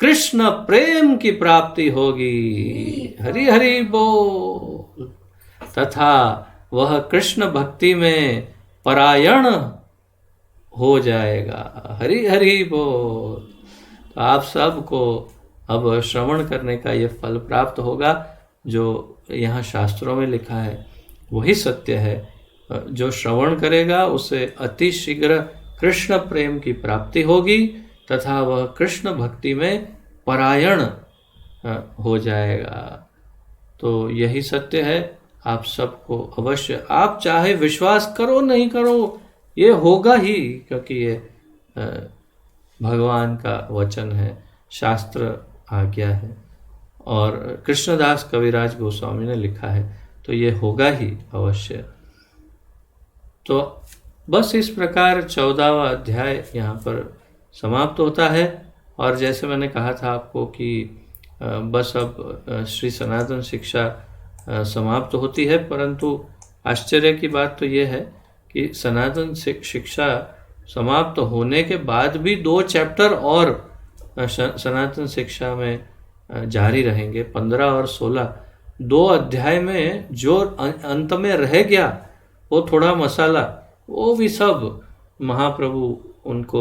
कृष्ण प्रेम की प्राप्ति होगी। हरि हरि बोल। तथा वह कृष्ण भक्ति में परायण हो जाएगा। हरि हरि बोल। तो आप सबको अब श्रवण करने का ये फल प्राप्त होगा जो यहाँ शास्त्रों में लिखा है, वही सत्य है। जो श्रवण करेगा उसे अति शीघ्र कृष्ण प्रेम की प्राप्ति होगी तथा वह कृष्ण भक्ति में परायण हो जाएगा। तो यही सत्य है। आप सबको अवश्य, आप चाहे विश्वास करो नहीं करो, ये होगा ही, क्योंकि ये भगवान का वचन है, शास्त्र आज्ञा है और कृष्णदास कविराज गोस्वामी ने लिखा है, तो ये होगा ही अवश्य। तो बस इस प्रकार 14वां अध्याय यहाँ पर समाप्त होता है। और जैसे मैंने कहा था आपको कि बस अब श्री सनातन शिक्षा समाप्त होती है, परंतु आश्चर्य की बात तो ये है कि सनातन शिक्षा समाप्त होने के बाद भी 2 चैप्टर और सनातन शिक्षा में जारी रहेंगे। 15 और 16 2 अध्याय में जो अंत में रह गया वो थोड़ा मसाला, वो भी सब महाप्रभु उनको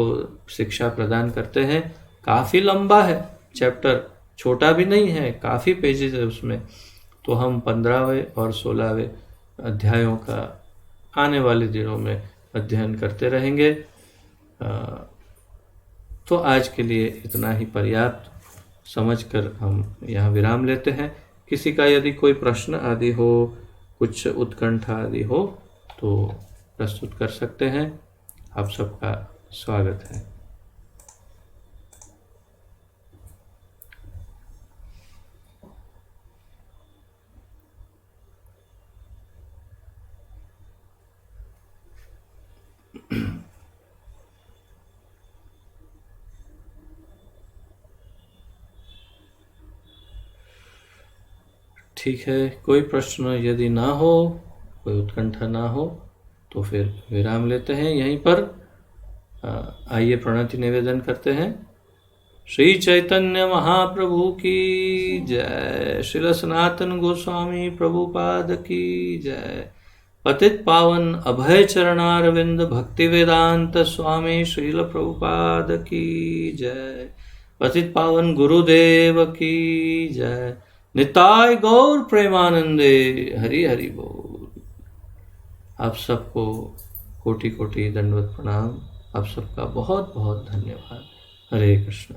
शिक्षा प्रदान करते हैं। काफ़ी लंबा है चैप्टर, छोटा भी नहीं है, काफ़ी पेजेस है उसमें। तो हम 15वें और 16वें अध्यायों का आने वाले दिनों में अध्ययन करते रहेंगे। तो आज के लिए इतना ही पर्याप्त समझकर हम यहाँ विराम लेते हैं। किसी का यदि कोई प्रश्न आदि हो, कुछ उत्कंठा आदि हो, तो प्रस्तुत कर सकते हैं। आप सबका स्वागत है। ठीक है, कोई प्रश्न यदि ना हो, कोई उत्कंठा ना हो, तो फिर विराम लेते हैं यहीं पर। आइए प्रणति निवेदन करते हैं। श्री चैतन्य महाप्रभु की जय। श्रील सनातन गोस्वामी प्रभुपाद की जय। पतित पावन अभय चरणारविंद भक्ति वेदांत स्वामी श्रील प्रभुपाद की जय। पतित पावन गुरुदेव की जय। निताय गौर प्रेमानंदे। हरि हरि बोल। आप सबको कोटि कोटि दंडवत प्रणाम। आप सबका बहुत बहुत धन्यवाद। हरे कृष्ण।